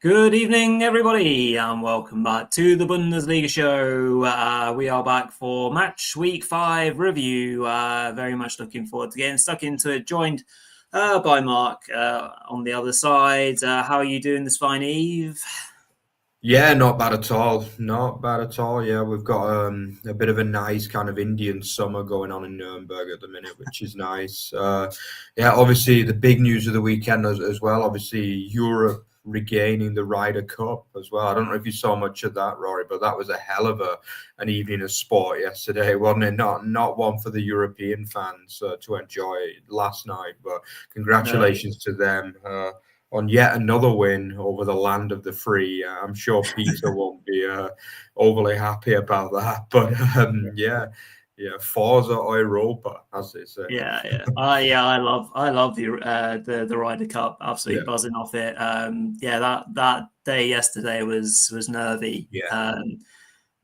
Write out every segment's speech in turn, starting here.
Good evening, everybody, and welcome back to the Bundesliga Show. We are back for match week 5 review. Very much looking forward to getting stuck into it. Joined by Mark on the other side. How are you doing this fine eve? Yeah, not bad at all. Not bad at all. Yeah, we've got a bit of a nice kind of Indian summer going on in Nuremberg at the minute, which is nice. Yeah, obviously the big news of the weekend as well. Obviously Europe regaining the Ryder Cup as well. I don't know if you saw much of that, Rory, but that was a hell of an evening of sport yesterday, wasn't it? Not one for the European fans to enjoy last night, but congratulations to them. On yet another win over the land of the free. I'm sure Peter won't be overly happy about that, but yeah, Forza Europa, as they say. I love the Ryder Cup. Absolutely Yeah, buzzing off it. That day yesterday was nervy. yeah.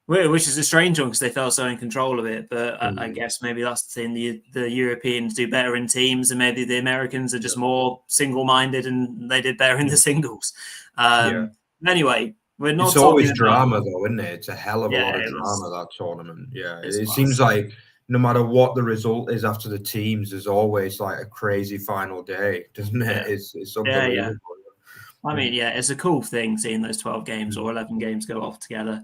Which is a strange one because they felt so in control of it. But I guess maybe that's the thing. The Europeans do better in teams, and maybe the Americans are just more single-minded, and they did better in the singles. Yeah. Anyway, we're not It's talking always about. drama, though, isn't it? It's a hell of a lot of It was. drama, that tournament. Yeah, It's it seems was. like no matter what the result is after the teams, there's always like a crazy final day, doesn't it? Yeah. It's Yeah. unbelievable. I mean, it's a cool thing seeing those 12 games or 11 games go off together.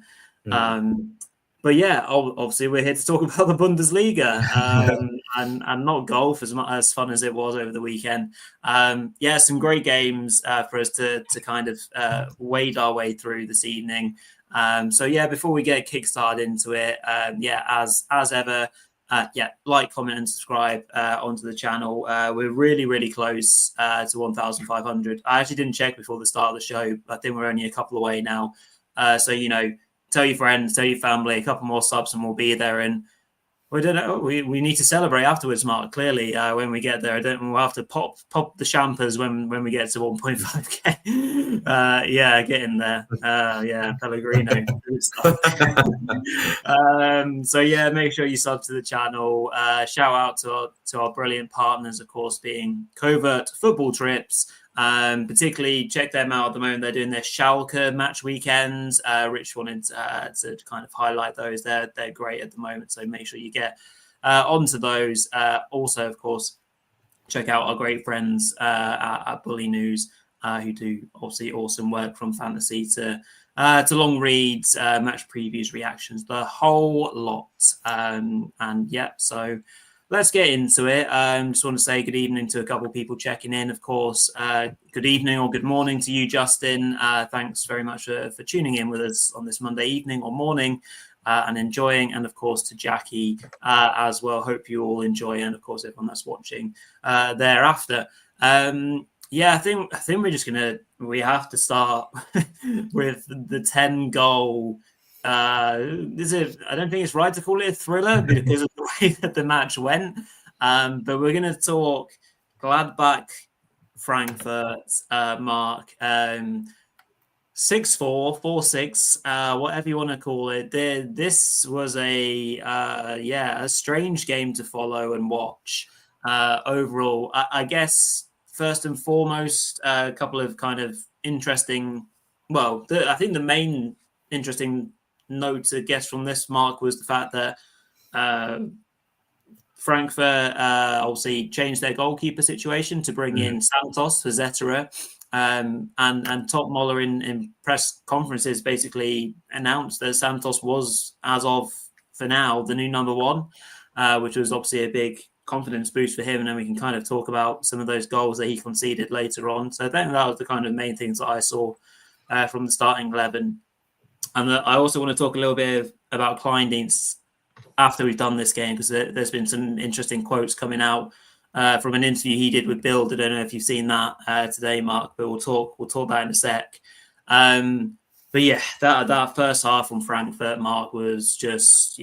But yeah, obviously we're here to talk about the Bundesliga and not golf as fun as it was over the weekend. Some great games for us to kind of wade our way through this evening. Before we get kickstarted into it, as ever, like, comment, and subscribe onto the channel. We're really, really close to 1,500. I actually didn't check before the start of the show. I think we're only a couple away now. Tell your friends, tell your family, a couple more subs, and we'll be there. And we don't know. We need to celebrate afterwards, Mark. Clearly, when we get there, we'll have to pop the champers when we get to 1.5k. Get in there. Pellegrino. Make sure you sub to the channel. Shout out to our brilliant partners, of course, being Covert Football Trips. Particularly check them out at the moment. They're doing their Schalke match weekends. Rich wanted to kind of highlight those. They're great at the moment, so make sure you get onto those. Also, of course, check out our great friends at Bully News, who do obviously awesome work from fantasy to long reads, match previews, reactions, the whole lot. So let's get into it. Just want to say good evening to a couple of people checking in, of course. Good evening or good morning to you, Justin. Thanks very much for tuning in with us on this Monday evening or morning and enjoying. And, of course, to Jackie as well. Hope you all enjoy. And, of course, everyone that's watching thereafter. I think we have to start with the 10-goal. I don't think it's right to call it a thriller because of the way that the match went. But we're going to talk Gladbach, Frankfurt, Mark. 6-4, 4-6, whatever you want to call it. This was a strange game to follow and watch. Overall, I guess first and foremost, a couple of kind of interesting. I think the main interesting note to guess from this, Mark, was the fact that Frankfurt obviously changed their goalkeeper situation to bring in Santos for Zetterer. And Top Muller in press conferences basically announced that Santos was, as of for now, the new number one, which was obviously a big confidence boost for him. And then we can kind of talk about some of those goals that he conceded later on. So I think that was the kind of main things that I saw from the starting 11. And I also want to talk a little bit about Kleindienst after we've done this game, because there's been some interesting quotes coming out from an interview he did with Bild. I don't know if you've seen that today, Mark, but we'll talk about it in a sec. That first half from Frankfurt, Mark, was just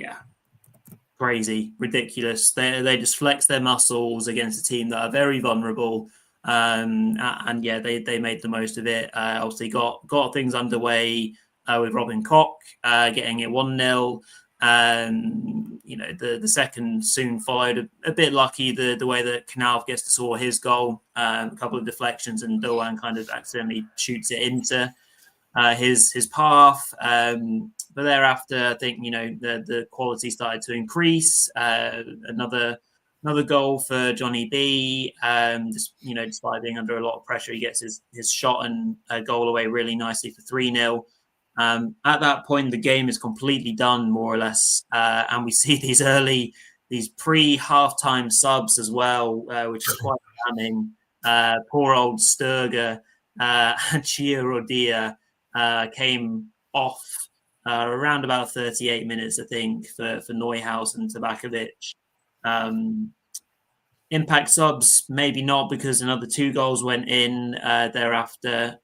crazy, ridiculous. They just flexed their muscles against a team that are very vulnerable. They made the most of it. Obviously got things underway with Robin Koch getting it 1-0. The second soon followed. A bit lucky the way that Knauf gets to score his goal. A couple of deflections and Doan kind of accidentally shoots it into his path. But thereafter, I think the quality started to increase. Another goal for Johnny B. Despite being under a lot of pressure, he gets his shot and goal away really nicely for 3-0. At that point, the game is completely done, more or less, and we see these pre-halftime subs as well, which is quite damning. Poor old Sturger and Chiarodia came off around about 38 minutes, I think, for Neuhaus and Tabakovic. Impact subs, maybe not, because another 2 goals went in thereafter.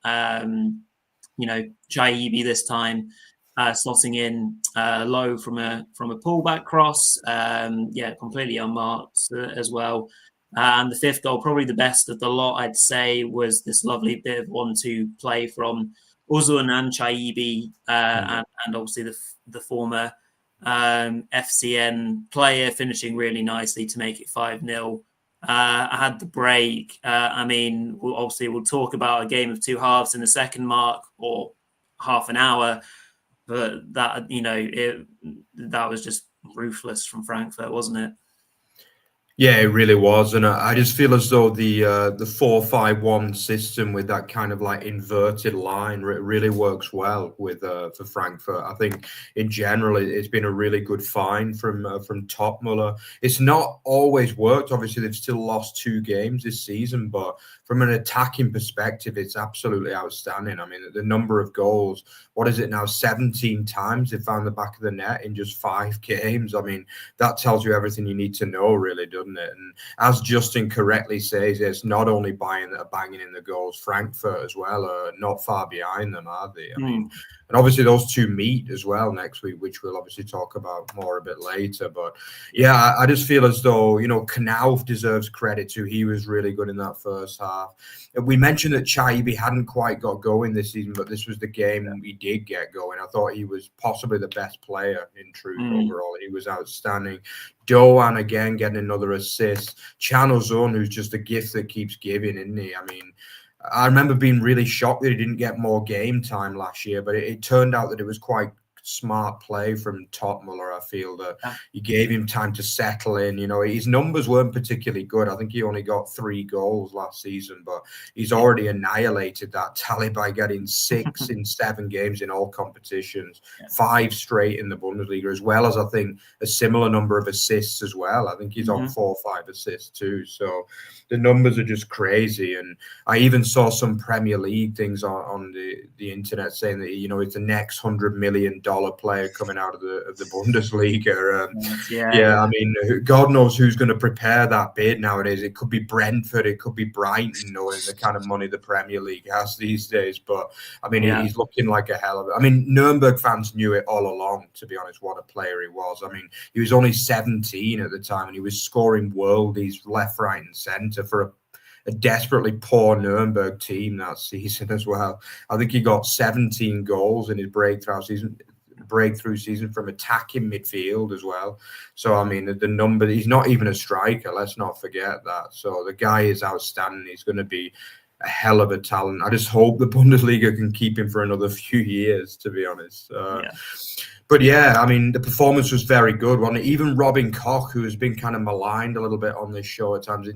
Chaibi this time slotting in low from a pullback cross. Completely unmarked as well. And the 5th goal, probably the best of the lot, I'd say, was this lovely bit of 1-2 play from Uzun and Chaibi, and obviously the former FCN player finishing really nicely to make it 5-0. I had the break. We'll talk about a game of 2 halves in the second mark or half an hour, but that was just ruthless from Frankfurt, wasn't it? Yeah, it really was, and I just feel as though the 4-5-1 system with that kind of like inverted line really works well with for Frankfurt. I think in general it's been a really good find from Topmuller. It's not always worked. Obviously, they've still lost 2 games this season, but from an attacking perspective, it's absolutely outstanding. I mean, the number of goals, what is it now? 17 times they found the back of the net in just 5 games. I mean, that tells you everything you need to know, really, doesn't it? And as Justin correctly says, it's not only Bayern that are banging in the goals, Frankfurt as well are not far behind them, are they? I mean, and obviously those 2 meet as well next week, which we'll obviously talk about more a bit later. But yeah, I just feel as though, Knauf deserves credit too. He was really good in that first half. We mentioned that Chaibi hadn't quite got going this season, but this was the game he did get going. I thought he was possibly the best player in truth overall. He was outstanding. Doan again getting another assist. Chan Uzun, who's just a gift that keeps giving, isn't he? I mean, I remember being really shocked that he didn't get more game time last year, but it turned out that it was quite smart play from Topmuller. I feel that he gave him time to settle in. His numbers weren't particularly good. I think he only got 3 goals last season, but he's already annihilated that tally by getting 6 in 7 games in all competitions, 5 straight in the Bundesliga, as well as I think a similar number of assists as well. I think he's on 4 or 5 assists too. So the numbers are just crazy. And I even saw some Premier League things on the internet saying that it's the next $100 million player coming out of the Bundesliga. I mean, God knows who's going to prepare that bid nowadays. It could be Brentford, it could be Brighton, knowing the kind of money the Premier League has these days. But I mean, he's looking like a hell of it. I mean, Nuremberg fans knew it all along, to be honest, what a player he was. I mean, he was only 17 at the time, and he was scoring worldies left, right, and centre for a desperately poor Nuremberg team that season as well. I think he got 17 goals in his breakthrough season from attacking midfield as well. So I mean, the number, he's not even a striker, let's not forget that. So the guy is outstanding. He's going to be a hell of a talent. I just hope the Bundesliga can keep him for another few years, to be honest. But yeah, I mean, the performance was very good, wasn't it? Even Robin Koch, who has been kind of maligned a little bit on this show at times,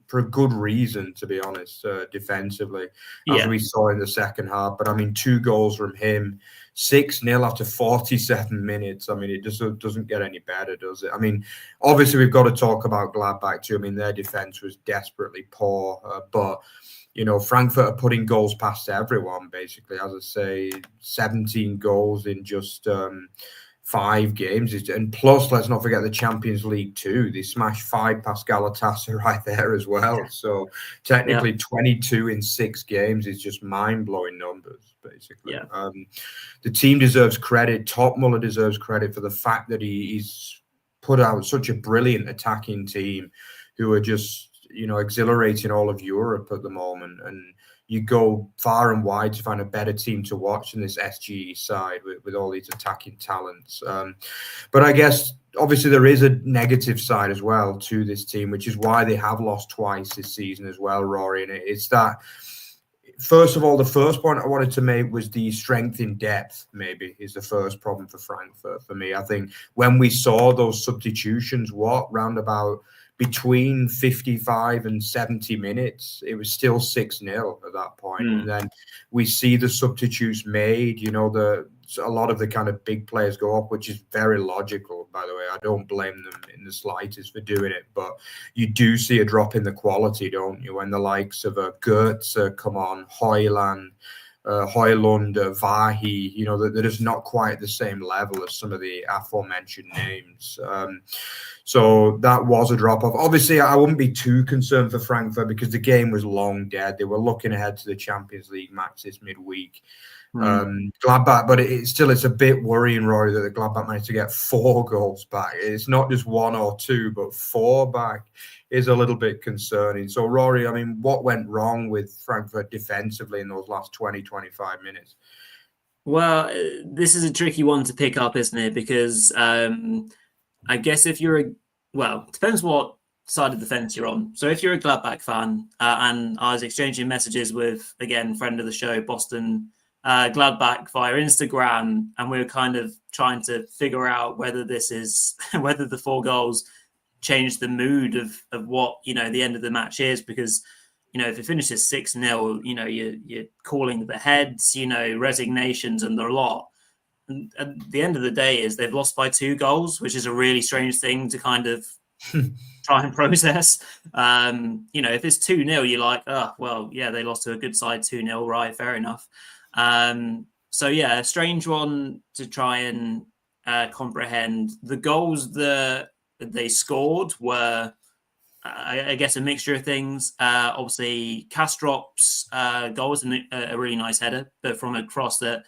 for a good reason, to be honest, defensively, as we saw in the second half. But I mean, 2 goals from him, 6-0 after 47 minutes. I mean, it just doesn't get any better, does it? I mean, obviously, we've got to talk about Gladbach too. I mean, their defense was desperately poor, but Frankfurt are putting goals past everyone, basically. As I say, 17 goals in just 5 games. And plus, let's not forget the Champions League too. They smashed 5 past Galatasaray right there as well. So technically 22 in 6 games is just mind-blowing numbers, basically. The team deserves credit. Topmuller deserves credit for the fact that he's put out such a brilliant attacking team who are just exhilarating all of Europe at the moment. And you go far and wide to find a better team to watch in this SGE side with all these attacking talents. But I guess, obviously, there is a negative side as well to this team, which is why they have lost twice this season as well, Rory. And it's that first of all, the first point I wanted to make was the strength in depth, maybe, is the first problem for Frankfurt for me. I think when we saw those substitutions, round about between 55 and 70 minutes, it was still 6-0 at that point. And then we see the substitutes made, a lot of the kind of big players go up, which is very logical, by the way. I don't blame them in the slightest for doing it, but you do see a drop in the quality, don't you? When the likes of Goetze come on, Højlund, Vahi, they're just not quite the same level as some of the aforementioned names. So that was a drop-off. Obviously, I wouldn't be too concerned for Frankfurt because the game was long dead. They were looking ahead to the Champions League match this midweek. Gladbach, but it's a bit worrying, Rory, that the Gladbach managed to get 4 goals back. It's not just 1 or 2, but 4 back is a little bit concerning. So, Rory, I mean, what went wrong with Frankfurt defensively in those last 20, 25 minutes? Well, this is a tricky one to pick up, isn't it? Because I guess if you're it depends what side of the fence you're on. So if you're a Gladbach fan, and I was exchanging messages with, again, friend of the show, Boston Gladbach via Instagram, and we were kind of trying to figure out whether whether the 4 goals changed the mood of what, the end of the match is, because, if it finishes 6-0, you're calling the heads, resignations and the lot. And at the end of the day is they've lost by 2 goals, which is a really strange thing to kind of try and process. If it's 2-0, you're like, oh, well, yeah, they lost to a good side 2-0, right? Fair enough. So yeah, a strange one to try and comprehend. The goals that they scored were, I guess, a mixture of things. Obviously, Kastrop's goal was a really nice header, but from a cross that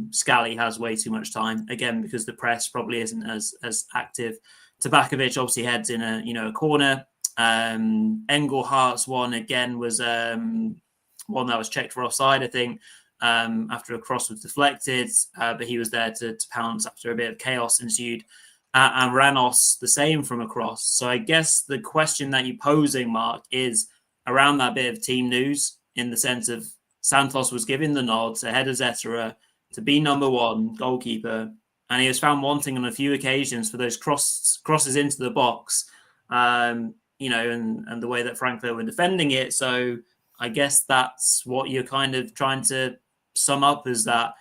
Scally has way too much time, again, because the press probably isn't as active. Tabakovic obviously heads in a corner. Engelhardt's one, again, was one that was checked for offside, I think, after a cross was deflected, but he was there to pounce after a bit of chaos ensued. And Ranos, the same from a cross. So I guess the question that you're posing, Mark, is around that bit of team news, in the sense of Santos was given the nod ahead of Zetterer to be number 1 goalkeeper, and he was found wanting on a few occasions for those crosses into the box, and the way that Frankfurt were defending it. So I guess that's what you're kind of trying to sum up, is that,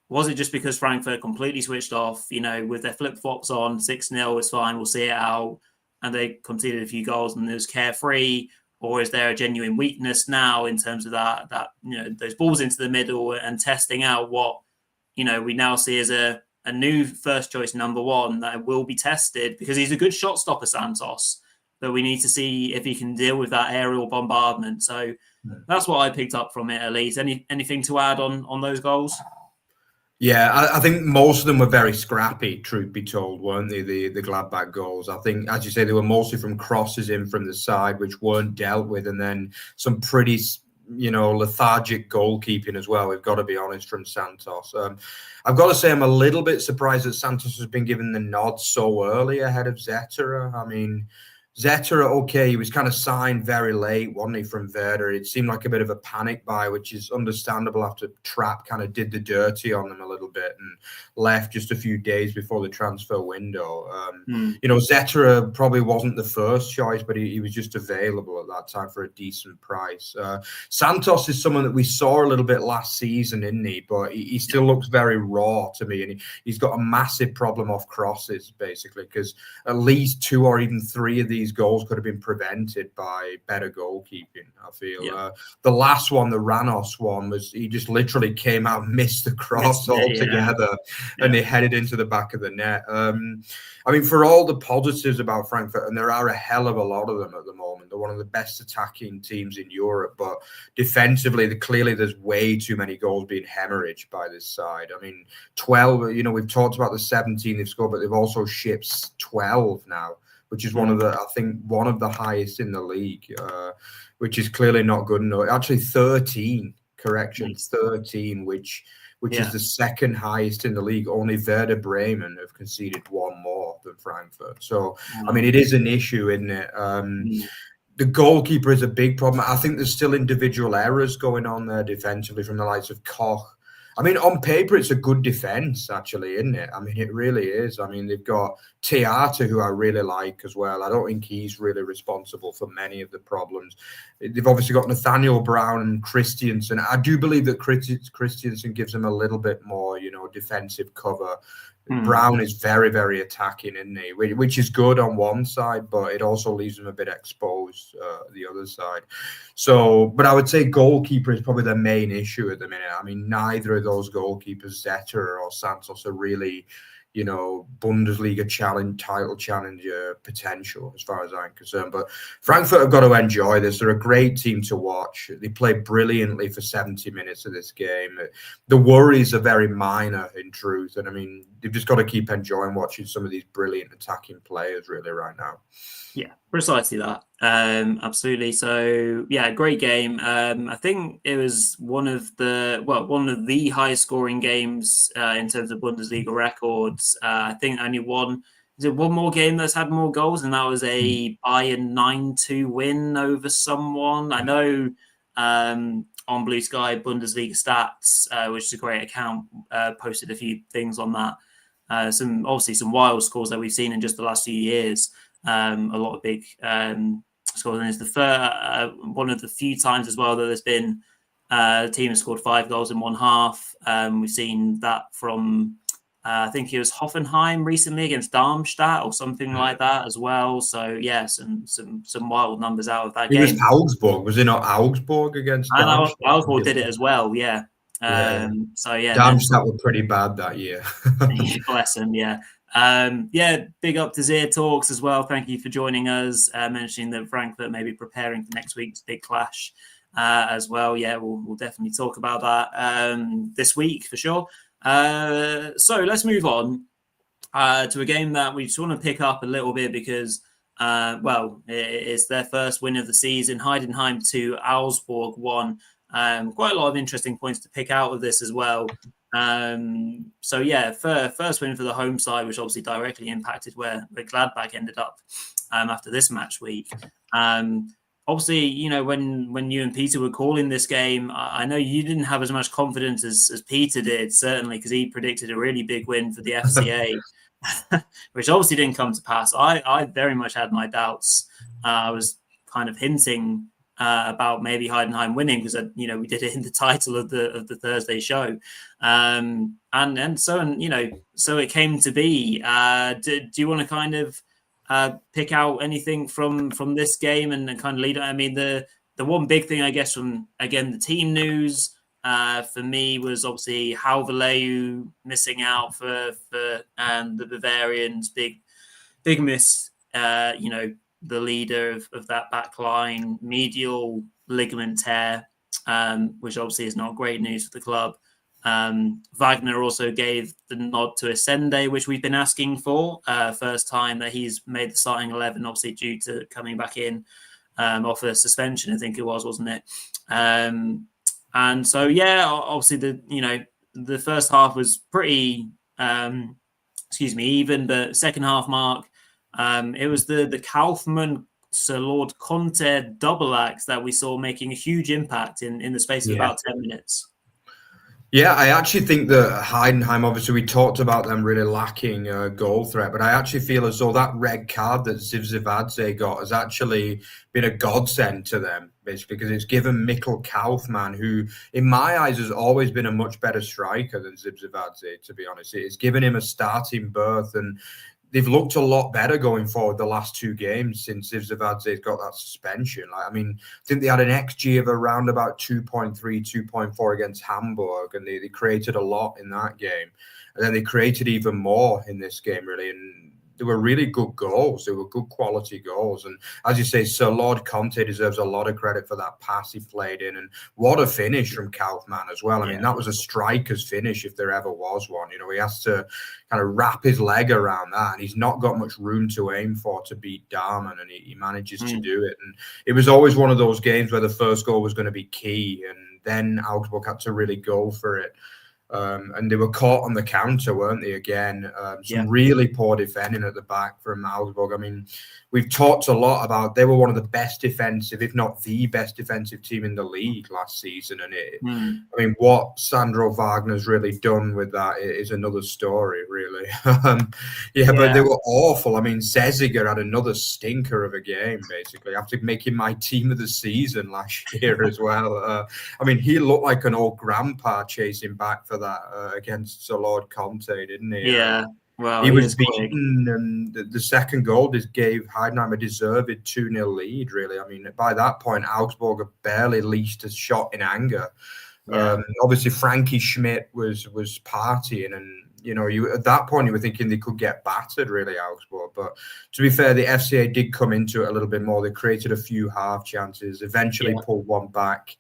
was it just because Frankfurt completely switched off, with their flip-flops on, 6-0 is fine, we'll see it out, and they conceded a few goals and it was carefree? Or is there a genuine weakness now in terms of that those balls into the middle and testing out what, we now see as a new first-choice number 1 that will be tested, because he's a good shot stopper, Santos, but we need to see if he can deal with that aerial bombardment. So that's what I picked up from it, at least. Anything to add on those goals? Yeah, I think most of them were very scrappy, truth be told, weren't they, the Gladbach goals? I think, as you say, they were mostly from crosses in from the side, which weren't dealt with, and then some pretty, lethargic goalkeeping as well, we've got to be honest, from Santos. I've got to say I'm a little bit surprised that Santos has been given the nod so early ahead of Zetterer. I mean, Zetterer, okay, he was kind of signed very late, wasn't he, from Werder? It seemed like a bit of a panic buy, which is understandable after Trapp kind of did the dirty on them a little bit and left just a few days before the transfer window. Zetterer probably wasn't the first choice, but he was just available at that time for a decent price. Santos is someone that we saw a little bit last season, isn't he? But he still looks very raw to me, and he's got a massive problem off crosses, basically, because at least 2 or even 3 of these goals could have been prevented by better goalkeeping, I feel. Yeah. The last one, the Ranos one, was he just literally came out and missed the cross altogether, and he headed into the back of the net. I mean, for all the positives about Frankfurt, and there are a hell of a lot of them at the moment, they're one of the best attacking teams in Europe, but defensively, clearly there's way too many goals being hemorrhaged by this side. I mean, 12, we've talked about the 17 they've scored, but they've also shipped 12 now, which is one of the highest in the league, which is clearly not good enough. Actually, 13, 13, which is the second highest in the league. Only Werder Bremen have conceded 1 more than Frankfurt. So, I mean, it is an issue, isn't it? the goalkeeper is a big problem. I think there's still individual errors going on there defensively from the likes of Koch. I mean, on paper, it's a good defense, actually, isn't it? I mean, it really is. I mean, they've got Teata, who I really like as well. I don't think he's really responsible for many of the problems. They've obviously got Nathaniel Brown and Christiansen. I do believe that Christiansen gives them a little bit more, defensive cover. Brown is very, very attacking, isn't he? Which is good on one side, but it also leaves him a bit exposed the other side. So, but I would say goalkeeper is probably the main issue at the minute. I mean, neither of those goalkeepers, Zetter or Santos, are really, Bundesliga title challenger potential as far as I'm concerned. But Frankfurt have got to enjoy this. They're a great team to watch. They played brilliantly for 70 minutes of this game. The worries are very minor in truth. And I mean, they've just got to keep enjoying watching some of these brilliant attacking players really right now. Yeah, precisely that. Absolutely. So yeah, great game. I think it was one of the highest scoring games in terms of Bundesliga records. I think only one more game that's had more goals, and that was a Bayern 9-2 win over someone. I know on Blue Sky Bundesliga Stats, which is a great account, posted a few things on that. Some wild scores that we've seen in just the last few years. A lot of big scores, and it's the one of the few times as well that there's been a team has scored 5 goals in one half. We've seen that from I think it was Hoffenheim recently against Darmstadt or something like that as well. So yeah, some wild numbers out of that game. It was Augsburg, was it not Augsburg against Darmstadt? And Augsburg did it as well, yeah. So yeah, Darmstadt were pretty bad that year. Bless them, yeah. Big up to Zir Talks as well. Thank you for joining us, mentioning that Frankfurt may be preparing for next week's big clash as well. Yeah, we'll definitely talk about that this week for sure. So let's move on to a game that we just want to pick up a little bit because, it's their first win of the season. Heidenheim 2, Augsburg 1. Quite a lot of interesting points to pick out of this as well. First win for the home side, which obviously directly impacted where Gladbach ended up after this match week. Obviously, when you and Peter were calling this game, I know you didn't have as much confidence as Peter did, certainly, because he predicted a really big win for the FCA, which obviously didn't come to pass. I very much had my doubts. I was kind of hinting about maybe Heidenheim winning because we did it in the title of the Thursday show, so it came to be. Do you want to kind of pick out anything from this game and kind of lead on? I mean, the one big thing I guess from again the team news for me was obviously Halverleu missing out for the Bavarians, big miss. The leader of that back line, medial ligament tear, which obviously is not great news for the club. Wagner also gave the nod to Asende, which we've been asking for. First time that he's made the starting 11, obviously due to coming back in off a suspension, I think it was, wasn't it? And so, yeah, obviously the first half was pretty, even, but second half mark, it was the Kaufmann Lord Conte double act that we saw making a huge impact in the space of about 10 minutes. Yeah, I actually think that Heidenheim, obviously we talked about them really lacking goal threat, but I actually feel as though that red card that Zivzivadze got has actually been a godsend to them, basically, because it's given Mikkel Kaufmann, who in my eyes has always been a much better striker than Zivzivadze, to be honest. It's given him a starting berth, and they've looked a lot better going forward the last 2 games since Zivzivadze's got that suspension. I think they had an XG of around about 2.3, 2.4 against Hamburg, and they created a lot in that game. And then they created even more in this game, really. And they were really good goals. They were good quality goals. And as you say, Sir Lord Conte deserves a lot of credit for that pass he played in. And what a finish from Kaufmann as well. I mean, that was a striker's finish if there ever was one. He has to kind of wrap his leg around that. And he's not got much room to aim for to beat Dahmen. And he manages to do it. And it was always one of those games where the first goal was going to be key. And then Augsburg had to really go for it. And they were caught on the counter, weren't they, again? Some really poor defending at the back from Augsburg. I mean, we've talked a lot about they were one of the best defensive, if not the best defensive team in the league last season. And I mean, what Sandro Wagner's really done with that is another story, really. But they were awful. I mean, Zeziger had another stinker of a game, basically, after making my team of the season last year as well. I mean, he looked like an old grandpa chasing back for that against Sir Lord Conte, didn't he? Yeah. Well, he was beaten, and the second goal just gave Heidenheim a deserved 2-0 lead, really. I mean, by that point, Augsburg had barely leashed a shot in anger. Obviously, Frankie Schmidt was partying, and at that point, you were thinking they could get battered, really, Augsburg. But to be fair, the FCA did come into it a little bit more. They created a few half chances, eventually pulled one back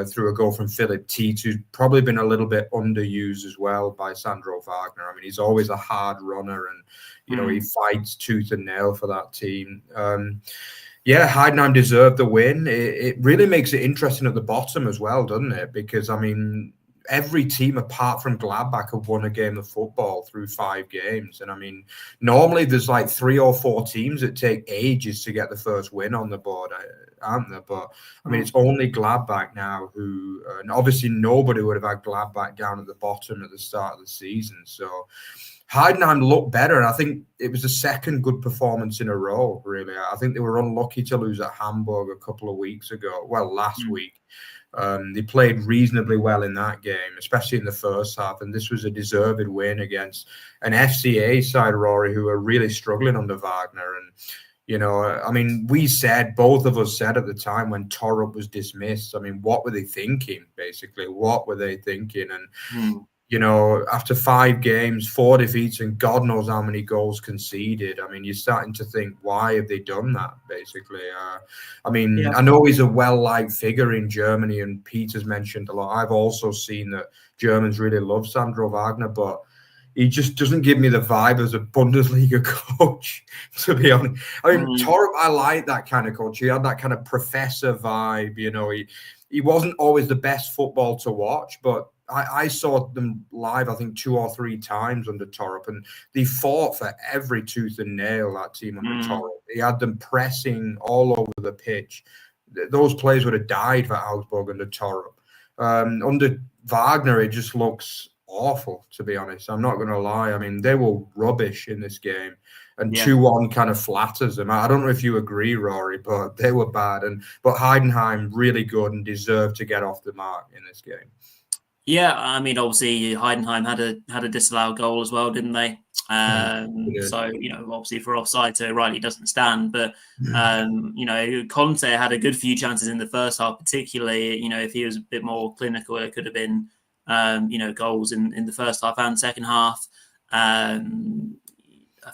through a goal from Philip Teat, who's probably been a little bit underused as well by Sandro Wagner. I mean, he's always a hard runner, and he fights tooth and nail for that team. Heidenheim deserved the win. It really makes it interesting at the bottom as well, doesn't it? Because, I mean, every team apart from Gladbach have won a game of football through 5 games. And I mean, normally there's like 3 or 4 teams that take ages to get the first win on the board, aren't there? But I mean, it's only Gladbach now who, and obviously nobody would have had Gladbach down at the bottom at the start of the season. So Heidenheim looked better, and I think it was the second good performance in a row, really. I think they were unlucky to lose at Hamburg a couple of weeks ago. Well, last week. They played reasonably well in that game, especially in the first half, and this was a deserved win against an FCA side, Rory, who are really struggling under Wagner. And, I mean, both of us said at the time when Torup was dismissed, I mean, what were they thinking, basically? What were they thinking? And, after 5 games, 4 defeats, and God knows how many goals conceded, I mean, you're starting to think, why have they done that, basically? I mean, I know he's a well-liked figure in Germany, and Peter's mentioned a lot. I've also seen that Germans really love Sandro Wagner, but he just doesn't give me the vibe as a Bundesliga coach, to be honest. I mean, Torup, I like that kind of coach. He had that kind of professor vibe, He wasn't always the best football to watch, but I saw them live, I think, 2 or 3 times under Torup, and they fought for every tooth and nail, that team under Torup. He had them pressing all over the pitch. Those players would have died for Augsburg under Torup. Under Wagner, it just looks awful, to be honest. I'm not going to lie. I mean, they were rubbish in this game, and 2-1 kind of flatters them. I don't know if you agree, Rory, but they were bad. But Heidenheim, really good and deserved to get off the mark in this game. Yeah, I mean, obviously Heidenheim had a disallowed goal as well, didn't they? So, obviously for offside, so rightly doesn't stand. But, Conte had a good few chances in the first half, particularly, if he was a bit more clinical, it could have been, goals in the first half and second half. I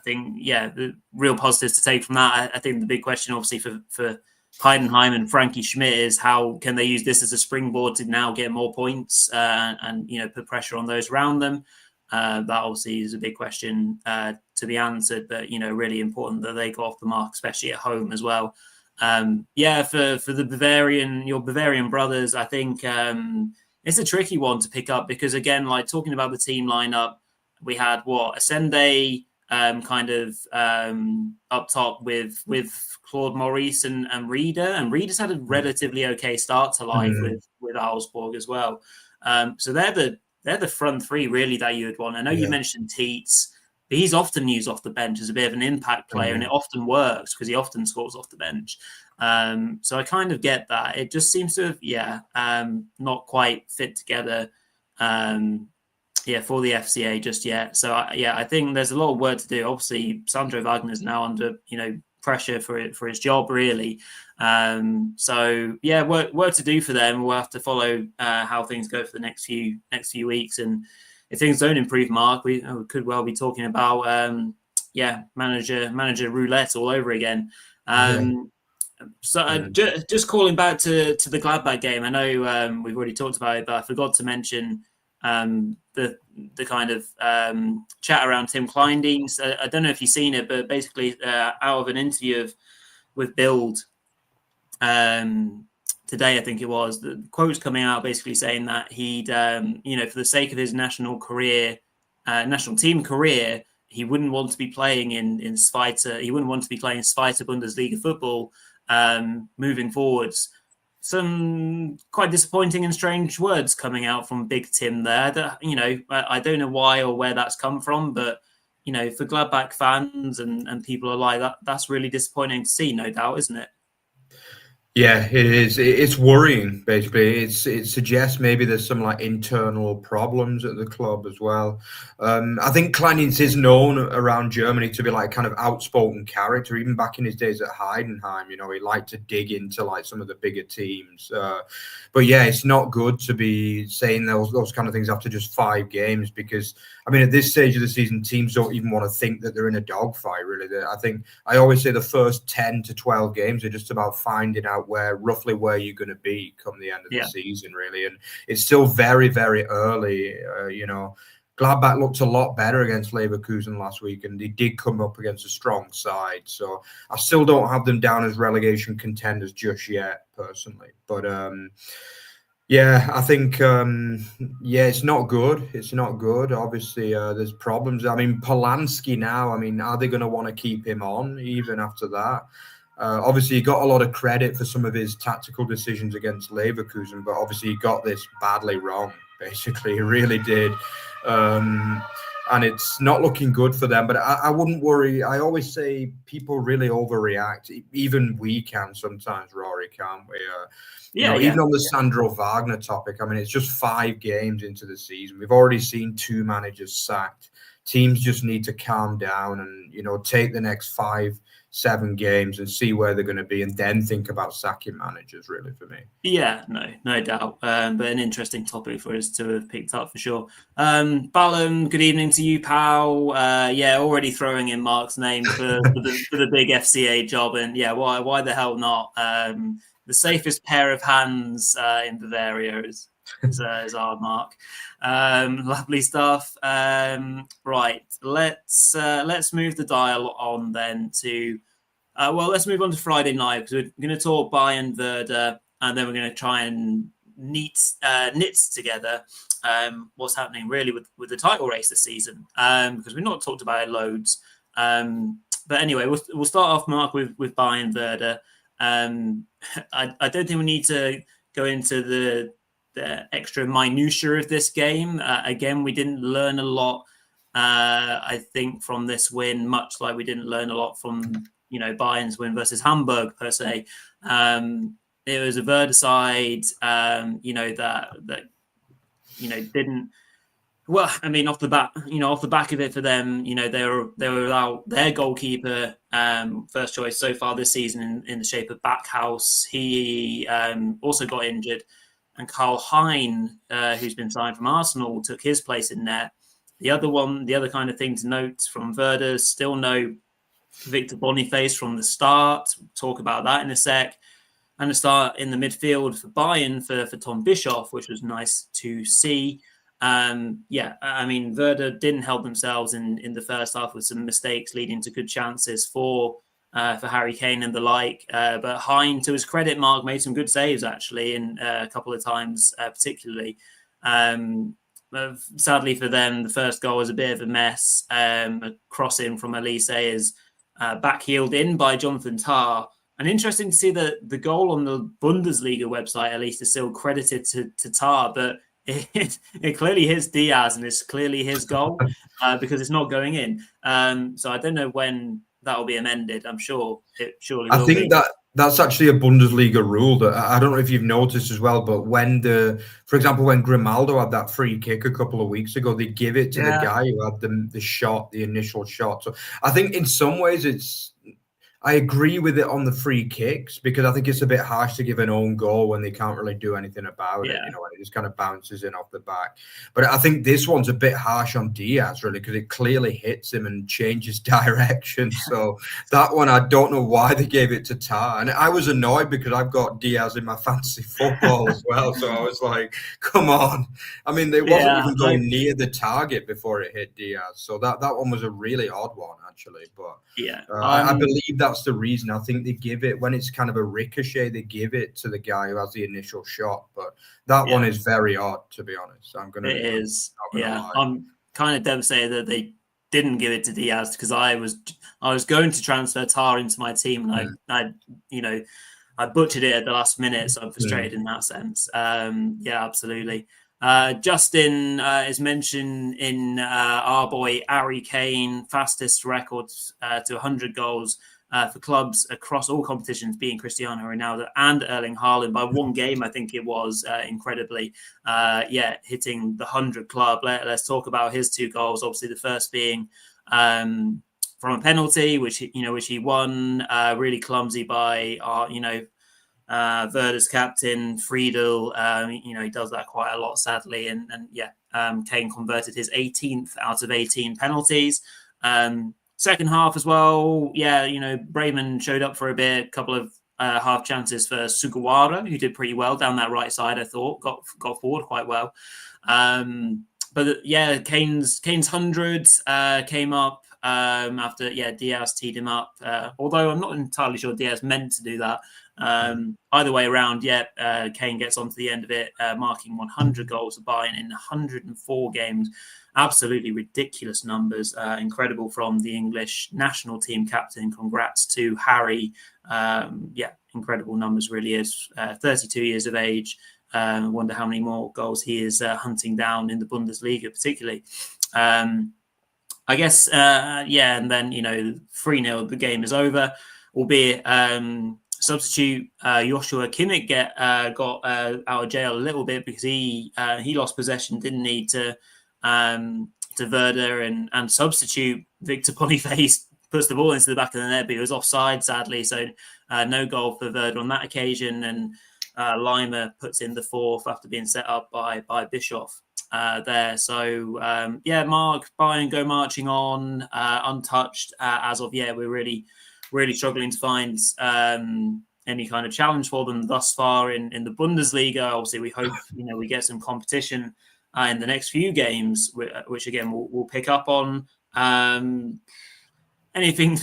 think, the real positives to take from that. I think the big question, obviously, for Heidenheim and Frankie Schmidt is how can they use this as a springboard to now get more points and put pressure on those around them. That obviously is a big question to be answered, but really important that they go off the mark, especially at home as well. For the your Bavarian brothers, I think it's a tricky one to pick up because, again, like talking about the team lineup, we had Asende up top with Claude Maurice and Rieder. And Rieder's had a relatively okay start to life with Augsburg as well. So they're the front 3 really that you would want. I know you mentioned Teats, but he's often used off the bench as a bit of an impact player, and it often works because he often scores off the bench. So I kind of get that. It just seems to have, not quite fit together. For the FCA just yet. So I think there's a lot of work to do. Obviously, Sandro Wagner's now under pressure for his job really. Work to do for them. We'll have to follow how things go for the next few weeks, and if things don't improve, Mark, we could well be talking about manager roulette all over again. Just calling back to the Gladbach game. I know we've already talked about it, but I forgot to mention the kind of chat around Tim Kleindienst. I don't know if you've seen it, but basically out of an interview with Bild today, I think it was, the quotes coming out basically saying that he'd, for the sake of his national team career, he wouldn't want to be playing in Zweite. He wouldn't want to be playing Zweite Bundesliga football moving forwards. Some quite disappointing and strange words coming out from Big Tim there. That I don't know why or where that's come from, but for Gladbach fans and people alike, that's really disappointing to see, no doubt, isn't it? Yeah, it is. It's worrying, basically. It suggests maybe there's some like internal problems at the club as well. I think Kleindienst is known around Germany to be like kind of outspoken character. Even back in his days at Heidenheim, he liked to dig into like some of the bigger teams. But yeah, it's not good to be saying those kind of things after just 5 games, because I mean, at this stage of the season, teams don't even want to think that they're in a dogfight, really. I think I always say the first 10 to 12 games are just about finding out roughly where you're going to be come the end of the season, really. And it's still very, very early. Gladbach looked a lot better against Leverkusen last week, and they did come up against a strong side. So I still don't have them down as relegation contenders just yet, personally. But yeah, I think, it's not good. It's not good. Obviously, there's problems. I mean, Polanski now, are they going to want to keep him on even after that? Obviously, he got a lot of credit for some of his tactical decisions against Leverkusen, but obviously he got this badly wrong, basically. He really did. And it's not looking good for them. But I wouldn't worry. I always say people really overreact. Even we can sometimes, Rory, can't we? Even on the Sandro Wagner topic, it's just 5 games into the season. We've already seen 2 managers sacked. Teams just need to calm down and, take the next 5-7 games and see where they're going to be, and then think about sacking managers, really, for me. Yeah, no doubt. But an interesting topic for us to have picked up for sure. Ballum, good evening to you, pal. Already throwing in Mark's name for the big FCA job, and why the hell not? The safest pair of hands in Bavaria is our Mark. Lovely stuff. Right, let's move the dial on then to let's move on to Friday night, because we're going to talk Bayern Werder, and then we're going to try and knit together what's happening really with the title race this season, because we've not talked about it loads. But anyway, we'll start off, Mark, with Bayern Werder. I don't think we need to go into the extra minutiae of this game. Again, we didn't learn a lot, I think, from this win, much like we didn't learn a lot from Bayern's win versus Hamburg per se. It was a Werder side, that didn't. Well, off the back of it for them, they were without their goalkeeper, first choice so far this season in the shape of Backhaus. He also got injured, and Karl Hein, who's been signed from Arsenal, took his place in net. The other kind of thing to note from Werder, still no Victor Boniface from the start. We'll talk about that in a sec. And a start in the midfield for Bayern for Tom Bischoff, which was nice to see. Werder didn't help themselves in the first half with some mistakes leading to good chances for Harry Kane and the like. But Hein, to his credit, Mark, made some good saves actually, in a couple of times, particularly. Sadly for them, the first goal was a bit of a mess. A cross-in from Elise is back-heeled in by Jonathan Tah. And interesting to see that the goal on the Bundesliga website, at least, is still credited to Tah, but it clearly hits Diaz, and it's clearly his goal because it's not going in. So I don't know when that will be amended. I'm sure it surely will. I think that's actually a Bundesliga rule that I don't know if you've noticed as well, but for example, when Grimaldo had that free kick a couple of weeks ago, they give it to the guy who had the initial shot. So I think in some ways I agree with it on the free kicks, because I think it's a bit harsh to give an own goal when they can't really do anything about it. And it just kind of bounces in off the back. But I think this one's a bit harsh on Diaz, really, because it clearly hits him and changes direction. So that one, I don't know why they gave it to Tah. And I was annoyed because I've got Diaz in my fantasy football as well. So I was like, come on. They wasn't even going near the target before it hit Diaz. So that one was a really odd one, actually. But I believe that's the reason. I think they give it, when it's kind of a ricochet, they give it to the guy who has the initial shot. But that one is very odd, to be honest. I'm kind of devastated that didn't give it to Diaz because I was going to transfer Tar into my team, and I butchered it at the last minute, so I'm frustrated in that sense. Yeah, absolutely. Justin is mentioned in our boy Harry Kane, fastest records to 100 goals for clubs across all competitions, being Cristiano Ronaldo and Erling Haaland by one game, I think it was, incredibly. Hitting the 100 club. Let's talk about his 2 goals. Obviously, the first being from a penalty, which he won, really clumsy by our, Werder's captain Friedel. He does that quite a lot, sadly, and Kane converted his 18th out of 18 penalties. Second half as well, Bremen showed up for a bit, a couple of half chances for Sugawara, who did pretty well down that right side. I thought got forward quite well. Kane's 100 came up after Diaz teed him up. Although I'm not entirely sure Diaz meant to do that. Either way around, Kane gets onto the end of it, marking 100 goals for Bayern in 104 games. Absolutely ridiculous numbers. Incredible from the English national team captain. Congrats to Harry. Incredible numbers, really is. 32 years of age. I wonder how many more goals he is hunting down in the Bundesliga, particularly. I guess, and then, 3-0, the game is over, albeit substitute Joshua Kimmich got out of jail a little bit because he lost possession, didn't need to Werder, and substitute Victor Boniface puts the ball into the back of the net, but he was offside, sadly, so no goal for Werder on that occasion, and Lima puts in the 4th after being set up by Bischoff there. So, Mark, Bayern go marching on, untouched as of, we're really, really struggling to find any kind of challenge for them thus far in the Bundesliga. Obviously, we hope, we get some competition in the next few games, which again, we'll pick up on. Anything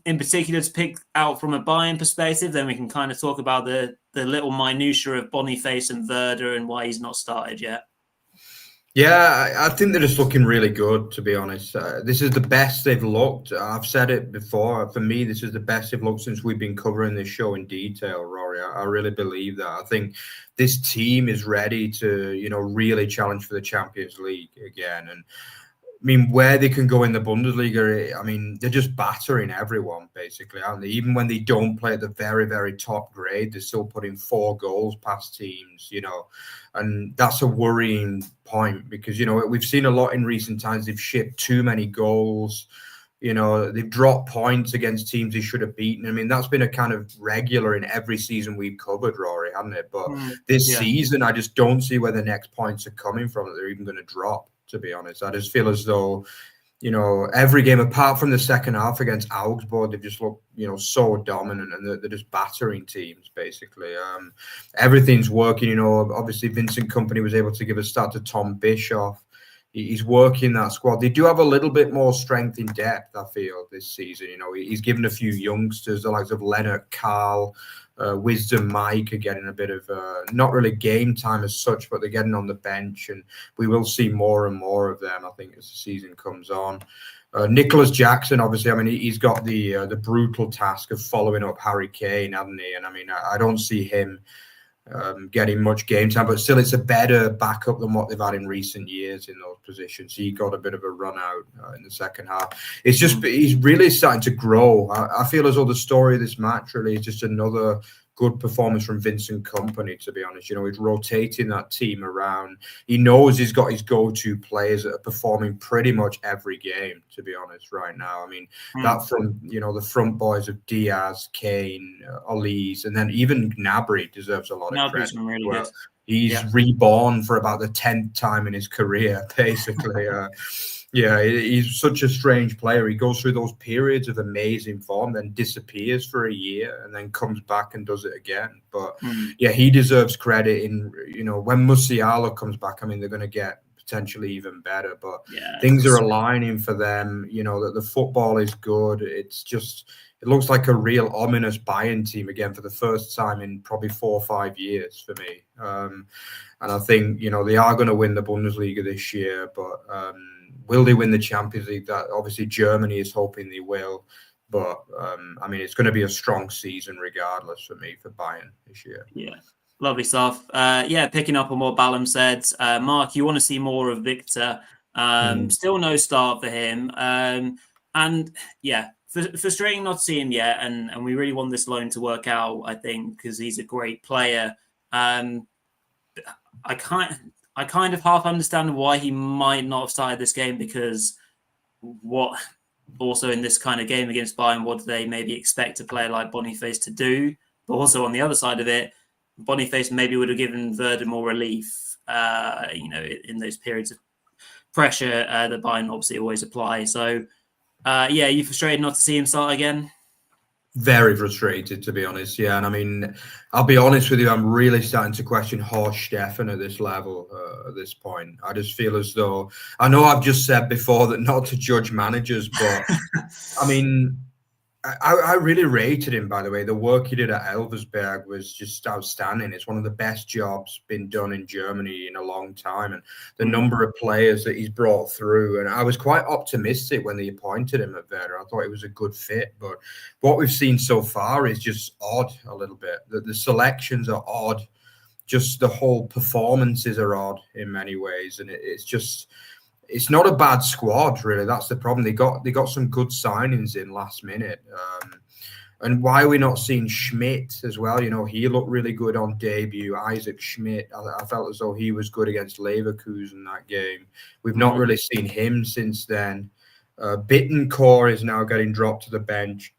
in particular to pick out from a Bayern perspective? Then we can kind of talk about the little minutiae of Boniface and Werder and why he's not started yet. Yeah, I think they're just looking really good, to be honest. This is the best they've looked. I've said it before. For me, this is the best they've looked since we've been covering this show in detail, Rory. I really believe that. I think this team is ready to, really challenge for the Champions League again. And I mean, where they can go in the Bundesliga, I mean, they're just battering everyone, basically, aren't they? Even when they don't play at the very, very top grade, they're still putting 4 goals past teams, and that's a worrying point because, we've seen a lot in recent times. They've shipped too many goals. They've dropped points against teams they should have beaten. I mean, that's been a kind of regular in every season we've covered, Rory, hasn't it? But this season, I just don't see where the next points are coming from that they're even going to drop. To be honest, I just feel as though, every game apart from the second half against Augsburg, they've just looked, so dominant, and they're just battering teams, basically. Everything's working, obviously Vincent Kompany was able to give a start to Tom Bischoff. He's working that squad. They do have a little bit more strength in depth, I feel, this season. He's given a few youngsters, the likes of Leonard, Carl, Wisdom, Mike are getting a bit of not really game time as such, but they're getting on the bench, and we will see more and more of them, I think, as the season comes on. Nicholas Jackson, obviously, I mean, he's got the brutal task of following up Harry Kane, hasn't he? And I mean, I don't see him getting much game time, but still it's a better backup than what they've had in recent years in those positions. He got a bit of a run out in the second half. It's just, he's really starting to grow. I feel as though the story of this match really is just another good performance from Vincent Kompany, to be honest. He's rotating that team around. He knows he's got his go-to players that are performing pretty much every game, to be honest, right now. I mean, that from, the front boys of Diaz, Kane, Olise, and then even Gnabry deserves a lot of credit. Really well. Good. He's reborn for about the 10th time in his career, basically. He's such a strange player. He goes through those periods of amazing form, then disappears for a year, and then comes back and does it again. But he deserves credit. In when Musiala comes back, I mean, they're going to get potentially even better. But things are aligning for them. That the football is good. It's just, it looks like a real ominous Bayern team again for the first time in probably 4 or 5 years for me. And I think they are going to win the Bundesliga this year, but Will they win the Champions League? That obviously Germany is hoping they will. But, I mean, it's going to be a strong season regardless for me for Bayern this year. Yeah, lovely stuff. Picking up on what Ballum said, Mark, you want to see more of Victor. Still no start for him. Frustrating not to see him yet. And we really want this loan to work out, I think, because he's a great player. I kind of half understand why he might not have started this game, because also in this kind of game against Bayern, what do they maybe expect a player like Boniface to do? But also on the other side of it, Boniface maybe would have given Werder more relief, in those periods of pressure that Bayern obviously always apply. So, you frustrated not to see him start again? Very frustrated, to be honest. Yeah, and I mean, I'll be honest with you, I'm really starting to question Horst Steffen at this level, at this point. I just feel as though, I know I've just said before that not to judge managers, but I mean, I really rated him, by the way. The work he did at Elversberg was just outstanding. It's one of the best jobs been done in Germany in a long time. And the number of players that he's brought through. And I was quite optimistic when they appointed him at Werder. I thought it was a good fit. But what we've seen so far is just odd a little bit. The selections are odd. Just the whole performances are odd in many ways. And it's not a bad squad, really. That's the problem. They got some good signings in last minute. And why are we not seeing Schmidt as well? You know, he looked really good on debut. Isaac Schmidt, I felt as though he was good against Leverkusen that game. We've not really seen him since then. Bittencourt is now getting dropped to the bench.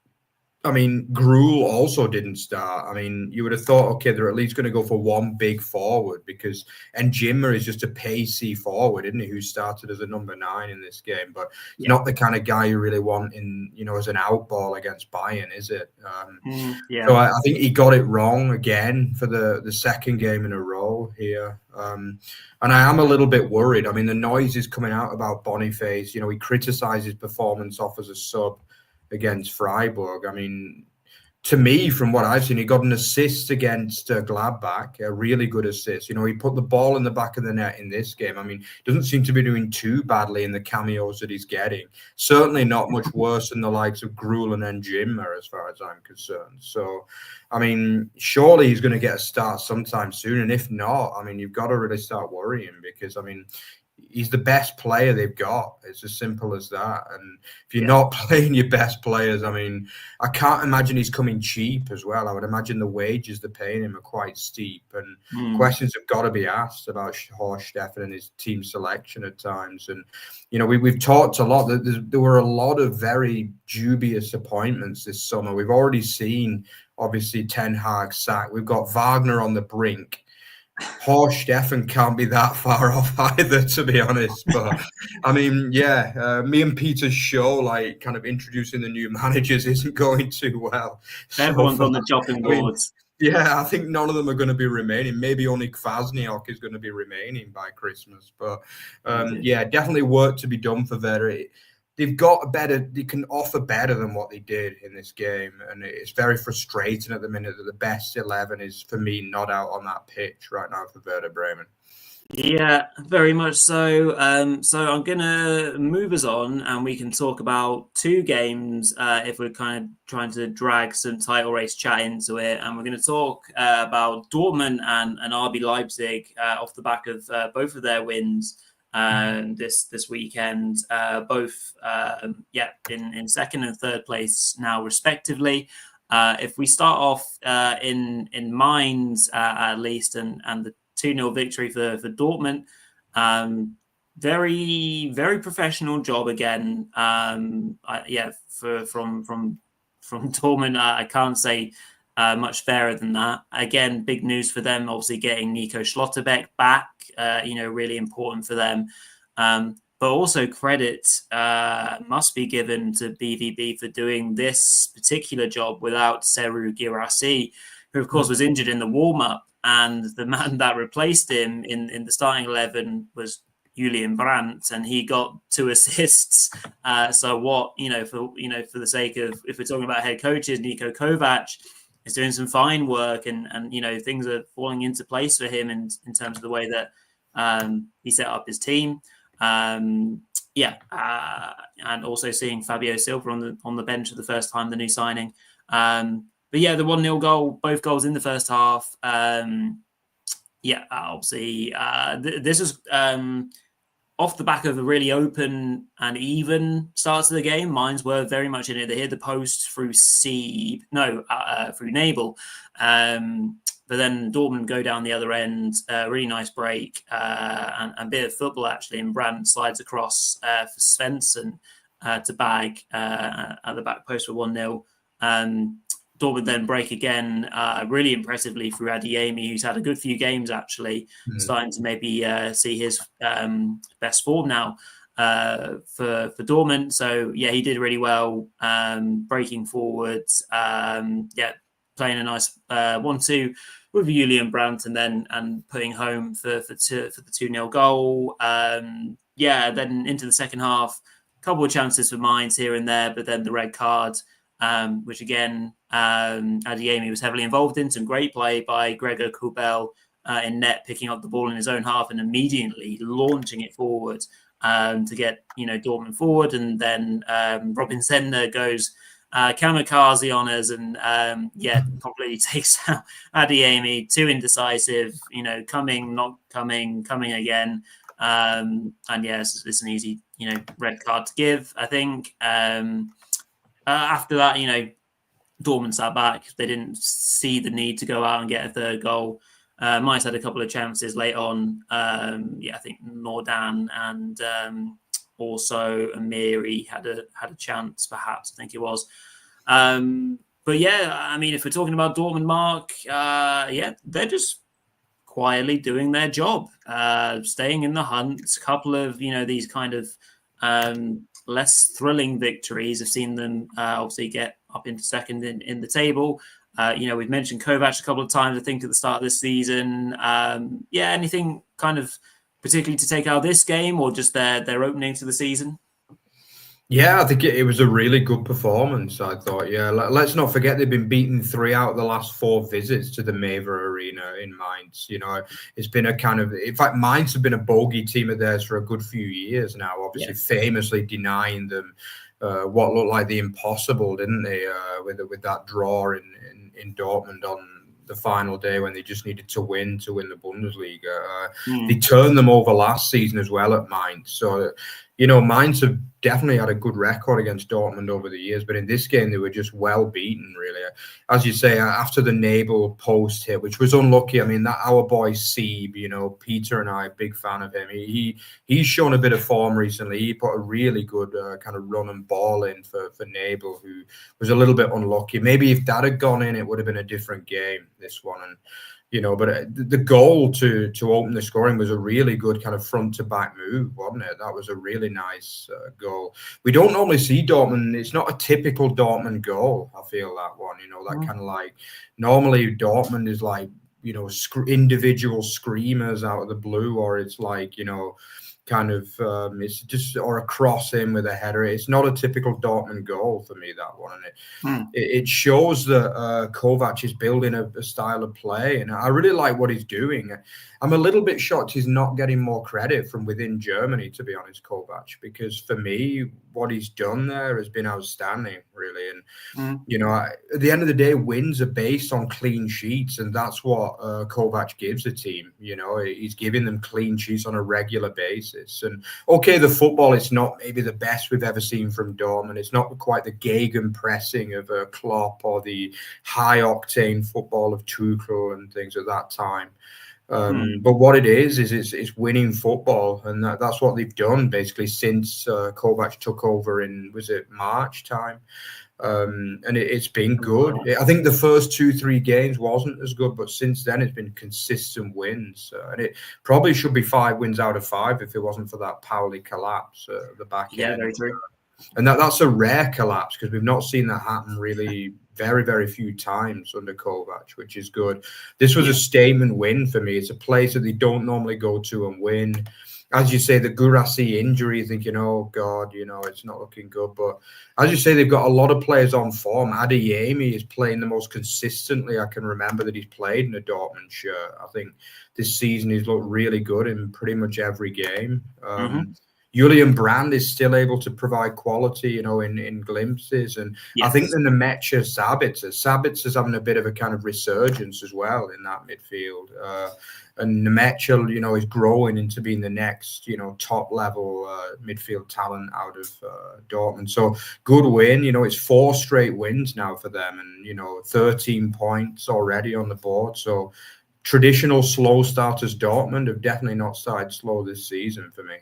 I mean, Gruel also didn't start. I mean, you would have thought, okay, they're at least going to go for one big forward, because Jimmer is just a pacey forward, isn't he, who started as a number 9 in this game. But he's not the kind of guy you really want as an outball against Bayern, is it? So I think he got it wrong again for the second game in a row here. And I am a little bit worried. I mean, the noise is coming out about Boniface. You know, he criticised his performance off as a sub against Freiburg. I mean, to me, from what I've seen, he got an assist against Gladbach, a really good assist. You know, he put the ball in the back of the net in this game. I mean, doesn't seem to be doing too badly in the cameos that he's getting. Certainly not much worse than the likes of Gruel and Jimmer, as far as I'm concerned. So, I mean, surely he's going to get a start sometime soon. And if not, I mean, you've got to really start worrying, because, I mean, he's the best player they've got. It's as simple as that. And if you're not playing your best players, I mean, I can't imagine he's coming cheap as well. I would imagine the wages they're paying him are quite steep. And questions have got to be asked about Horst Steffen and his team selection at times. And, you know, we've talked a lot. There were a lot of very dubious appointments this summer. We've already seen, obviously, Ten Hag sack. We've got Wagner on the brink. Horst Steffen can't be that far off either, to be honest. But I mean, me and Peter's show, like, kind of introducing the new managers, isn't going too well. Everyone's on the chopping boards. I think none of them are going to be remaining. Maybe only Kwasniok is going to be remaining by Christmas. But definitely work to be done for Werder. They've got they can offer better than what they did in this game. And it's very frustrating at the minute that the best 11 is, for me, not out on that pitch right now for Werder Bremen. Yeah, very much so. So I'm going to move us on, and we can talk about two games if we're kind of trying to drag some title race chat into it. And we're going to talk about Dortmund and RB Leipzig off the back of both of their wins this weekend, both in second and third place now, respectively. If we start off in Mainz, at least, and the 2-0 victory for Dortmund, very, very professional job again. From Dortmund, I can't say much fairer than that. Again, big news for them, obviously getting Nico Schlotterbeck back. Really important for them. But also credit must be given to BVB for doing this particular job without Serhou Guirassy, who, of course, was injured in the warm-up. And the man that replaced him in the starting 11 was Julian Brandt, and he got 2 assists. So what, for the sake of, if we're talking about head coaches, Niko Kovac is doing some fine work, and things are falling into place for him in terms of the way that he set up his team. And also seeing Fabio Silva on the bench for the first time, the new signing. But yeah, the 1-0 goal, both goals in the first half. Obviously, this is off the back of a really open and even start to the game. Mainz were very much in it. They hit the post through Nabel. But then Dortmund go down the other end. Really nice break and a bit of football, actually. And Brandt slides across for Svensson to bag at the back post for 1-0. Dortmund then break again, really impressively through Adeyemi, who's had a good few games, actually, starting to maybe see his best form now for Dortmund. So, yeah, he did really well, breaking forwards, playing a nice 1-2 with Julian Brandt and putting home for the 2-0 goal. Then into the second half, a couple of chances for Mainz here and there, but then the red card, which again, Adeyemi was heavily involved in. Some great play by Gregor Kobel in net, picking up the ball in his own half and immediately launching it forward to get Dortmund forward. And then Robin Zentner goes kamikaze on us and completely takes out Adeyemi. Too indecisive, coming, not coming, coming again. It's an easy red card to give, I think. After that, Dortmund sat back. They didn't see the need to go out and get a third goal. Mainz had a couple of chances late on. I think Nordan and also Amiri had a chance, perhaps, I think it was. If we're talking about Dortmund, Mark, they're just quietly doing their job, staying in the hunt. A couple of, these kind of less thrilling victories. I've seen them obviously get up into second in the table. We've mentioned Kovac a couple of times, I think, at the start of this season. Anything kind of particularly to take out of this game or just their opening to the season? Yeah, I think it was a really good performance, I thought. Yeah, let's not forget they've been beaten 3 out of the last 4 visits to the Maver Arena in Mainz. It's been a kind of... In fact, Mainz have been a bogey team of theirs for a good few years now, obviously famously denying them what looked like the impossible, didn't they, with that draw in Dortmund on the final day when they just needed to win the Bundesliga. They turned them over last season as well at Mainz. So... Mainz have definitely had a good record against Dortmund over the years, but in this game, they were just well beaten, really. As you say, after the Nabel post hit, which was unlucky. I mean, that our boy Sieb, Peter and I, big fan of him. He's shown a bit of form recently. He put a really good kind of run and ball in for Nabel, who was a little bit unlucky. Maybe if that had gone in, it would have been a different game, this one. And but the goal to open the scoring was a really good kind of front to back move, wasn't it? That was a really nice goal. We don't normally see Dortmund. It's not a typical Dortmund goal. I feel that one, that kind of like normally Dortmund is like, individual screamers out of the blue, or it's like, kind of it's just or a cross in with a header. It's not a typical Dortmund goal for me, that one. And it shows that Kovac is building a style of play, and I really like what he's doing. I'm a little bit shocked he's not getting more credit from within Germany, to be honest, Kovac, because for me, what he's done there has been outstanding, really. And, at the end of the day, wins are based on clean sheets, and that's what Kovac gives the team. He's giving them clean sheets on a regular basis. And, okay, the football is not maybe the best we've ever seen from Dortmund. It's not quite the Gegen pressing of Klopp or the high-octane football of Tuchel and things at that time. But what it is it's winning football, and that's what they've done basically since Kovac took over in, was it March time? And it's been good. I think the first 2-3 games wasn't as good, but since then it's been consistent wins. And it probably should be 5 wins out of 5 if it wasn't for that Pauli collapse at the back end. Yeah, very true. And that's a rare collapse because we've not seen that happen really very, very few times under Kovac, which is good. This was a statement win for me. It's a place that they don't normally go to and win. As you say, the Guirassy injury, thinking, oh, God, it's not looking good. But as you say, they've got a lot of players on form. Adeyemi is playing the most consistently I can remember that he's played in a Dortmund shirt. I think this season he's looked really good in pretty much every game. Julian Brand is still able to provide quality, you know, in glimpses. And I think the Nemecha Sabitzer is having a bit of a kind of resurgence as well in that midfield. And Nemecha, you know, is growing into being the next, you know, top level midfield talent out of Dortmund. So good win. You know, it's 4 straight wins now for them, and, you know, 13 points already on the board. So traditional slow starters Dortmund have definitely not started slow this season for me.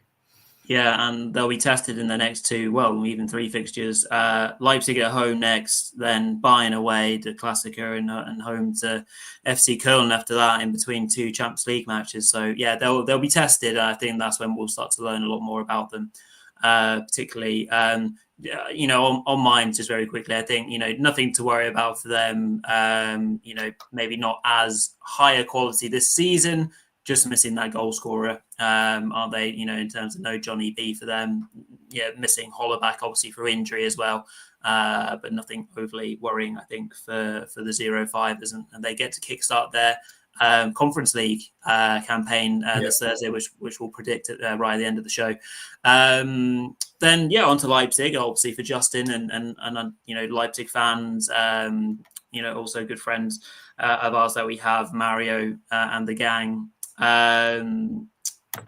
Yeah, and they'll be tested in the next 2, well, even 3 fixtures. Leipzig at home next, then Bayern away, the Klassiker, and home to FC Koeln after that, in between 2 Champions League matches. So yeah, they'll be tested. I think that's when we'll start to learn a lot more about them, particularly. You know, on Mainz, just very quickly, I think, you know, nothing to worry about for them. You know, maybe not as higher quality this season. Just missing that goal scorer, aren't they? You know, in terms of no Johnny B for them. Yeah, missing Hollerback obviously through injury as well, but nothing overly worrying, I think, for the 0-5ers, and they get to kickstart their Conference League campaign this Thursday, which we'll predict right at the end of the show. Then on to Leipzig, obviously for Justin and you know, Leipzig fans. You know, also good friends of ours that we have, Mario and the gang.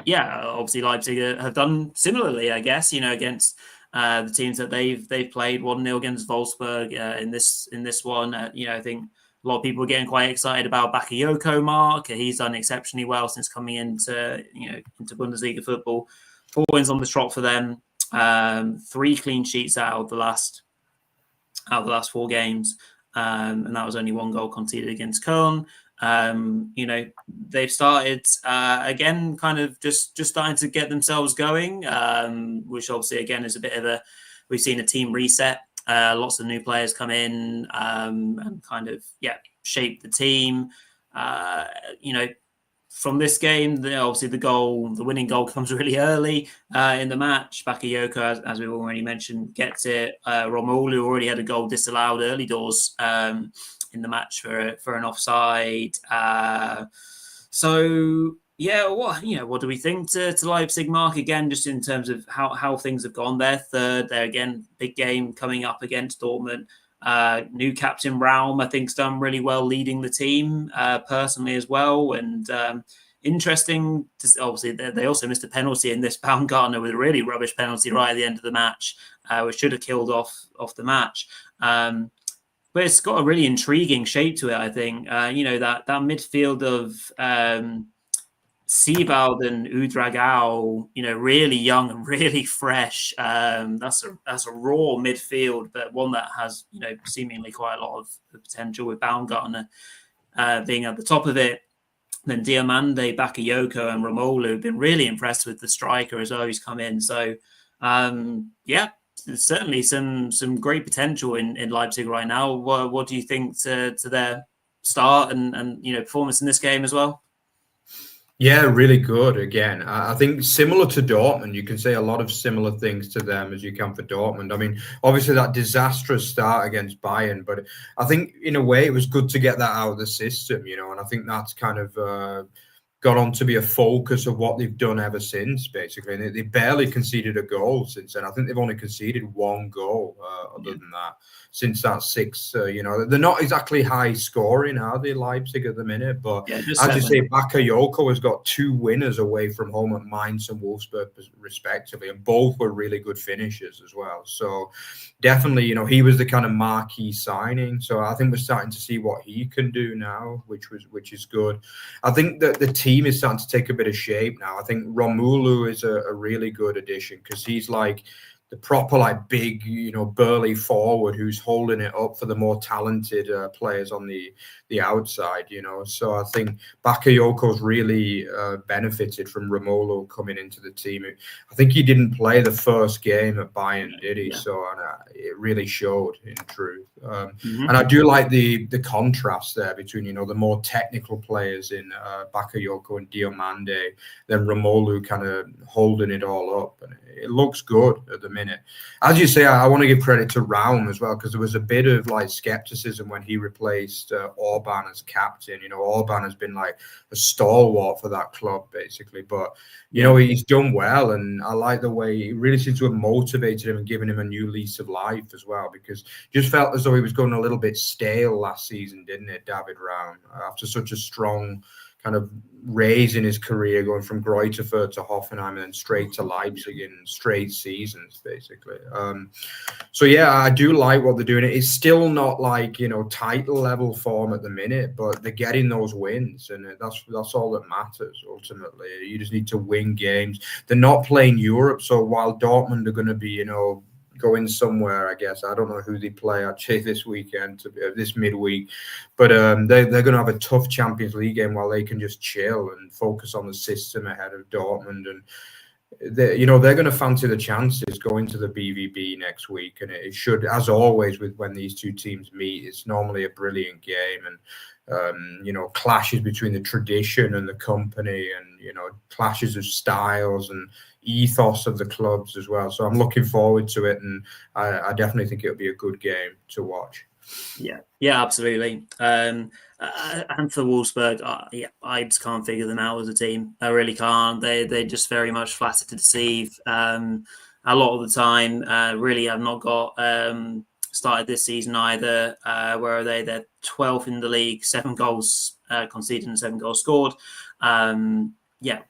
Obviously Leipzig have done similarly, I guess, you know, against the teams that they've played. 1-0 against Wolfsburg in this one. You know, I think a lot of people are getting quite excited about Bakayoko. Mark, he's done exceptionally well since coming into Bundesliga football. 4 wins on the trot for them. 3 clean sheets out of the last 4 games, and that was only 1 goal conceded against Koeln. You know, they've started again, kind of just starting to get themselves going, which obviously again is a bit of we've seen a team reset. Lots of new players come in and kind of shape the team. You know, from this game, obviously the winning goal comes really early in the match. Bakayoko, as we've already mentioned, gets it. Romelu already had a goal disallowed early doors in the match for an offside. What do we think to Leipzig, Mark? Again, just in terms of how things have gone. They're third. They're again big game coming up against Dortmund. New captain Raum, I think, has done really well leading the team personally as well. And interesting, obviously, they also missed a penalty in this. Baumgartner with a really rubbish penalty right at the end of the match, which should have killed off the match. But it's got a really intriguing shape to it, I think. You know, that midfield of Siebald and Udragao, you know, really young and really fresh. That's a raw midfield, but one that has, you know, seemingly quite a lot of potential, with Baumgartner being at the top of it. Then Diomande, Bakayoko and Romelu have been really impressed with the striker as well who's come in. So, there's certainly some great potential in Leipzig right now. What do you think to their start and you know, performance in this game as well? Yeah, really good. Again, I think similar to Dortmund, you can say a lot of similar things to them as you can for Dortmund. I mean, obviously that disastrous start against Bayern, but I think in a way it was good to get that out of the system, you know, and I think that's kind of got on to be a focus of what they've done ever since, basically. And they barely conceded a goal since then. I think they've only conceded 1 goal other than that, since that 6. You know, they're not exactly high scoring, are they, Leipzig at the minute? But as you say, Bakayoko has got 2 winners away from home at Mainz and Wolfsburg, respectively, and both were really good finishes as well. So definitely, you know, he was the kind of marquee signing. So I think we're starting to see what he can do now, which is good. I think that the team is starting to take a bit of shape now. I think Romelu is a really good addition, because he's like the proper, like, big, you know, burly forward who's holding it up for the more talented players on the outside, you know. So I think Bakayoko's really benefited from Romelu coming into the team. I think he didn't play the first game at Bayern, did he? Yeah. So it really showed, in truth. And I do like the contrast there between, you know, the more technical players in Bakayoko and Diomande, then Romelu kind of holding it all up. And it looks good at the minute. As you say, I want to give credit to Raum as well, because there was a bit of like skepticism when he replaced Orban as captain. Orban has been like a stalwart for that club, basically. But, he's done well. And I like the way he really seems to have motivated him and given him a new lease of life as well, because just felt as though he was going a little bit stale last season, didn't it, David Raum? After such a strong kind of raise in his career, going from Greuther to Hoffenheim and then straight to Leipzig in straight seasons, basically. So yeah, I do like what they're doing. It's still not like, title level form at the minute, but they're getting those wins, and that's all that matters ultimately. You just need to win games. They're not playing Europe, so while Dortmund are going to be, going somewhere, I guess. I don't know who they play actually this weekend, this midweek, but they're going to have a tough Champions League game while they can just chill and focus on the system ahead of Dortmund. And they're going to fancy the chances going to the BVB next week, and it should, as always, with when these two teams meet, it's normally a brilliant game. And clashes between the tradition and the company, and clashes of styles and ethos of the clubs as well. So I'm looking forward to it, and I definitely think it'll be a good game to watch. Yeah, absolutely. And for Wolfsburg, I just can't figure them out as a team. I really can't. They just very much flatter to deceive a lot of the time. Really have not got started this season either. Where are they? They're 12th in the league, 7 goals conceded and 7 goals scored.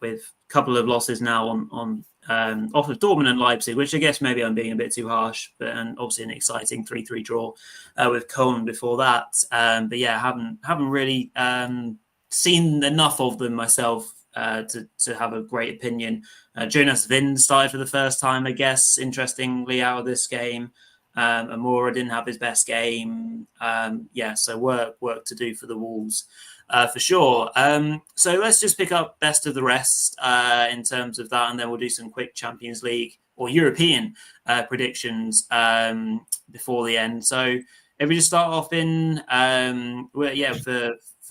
With a couple of losses now on off of Dortmund and Leipzig, which I guess maybe I'm being a bit too harsh, and obviously an exciting 3-3 draw with Koeln before that. But yeah, haven't really seen enough of them myself to have a great opinion. Jonas Vind started for the first time, I guess, interestingly, out of this game. Amora didn't have his best game. So work to do for the Wolves. For sure. So let's just pick up best of the rest in terms of that, and then we'll do some quick Champions League or European predictions before the end. So if we just start off in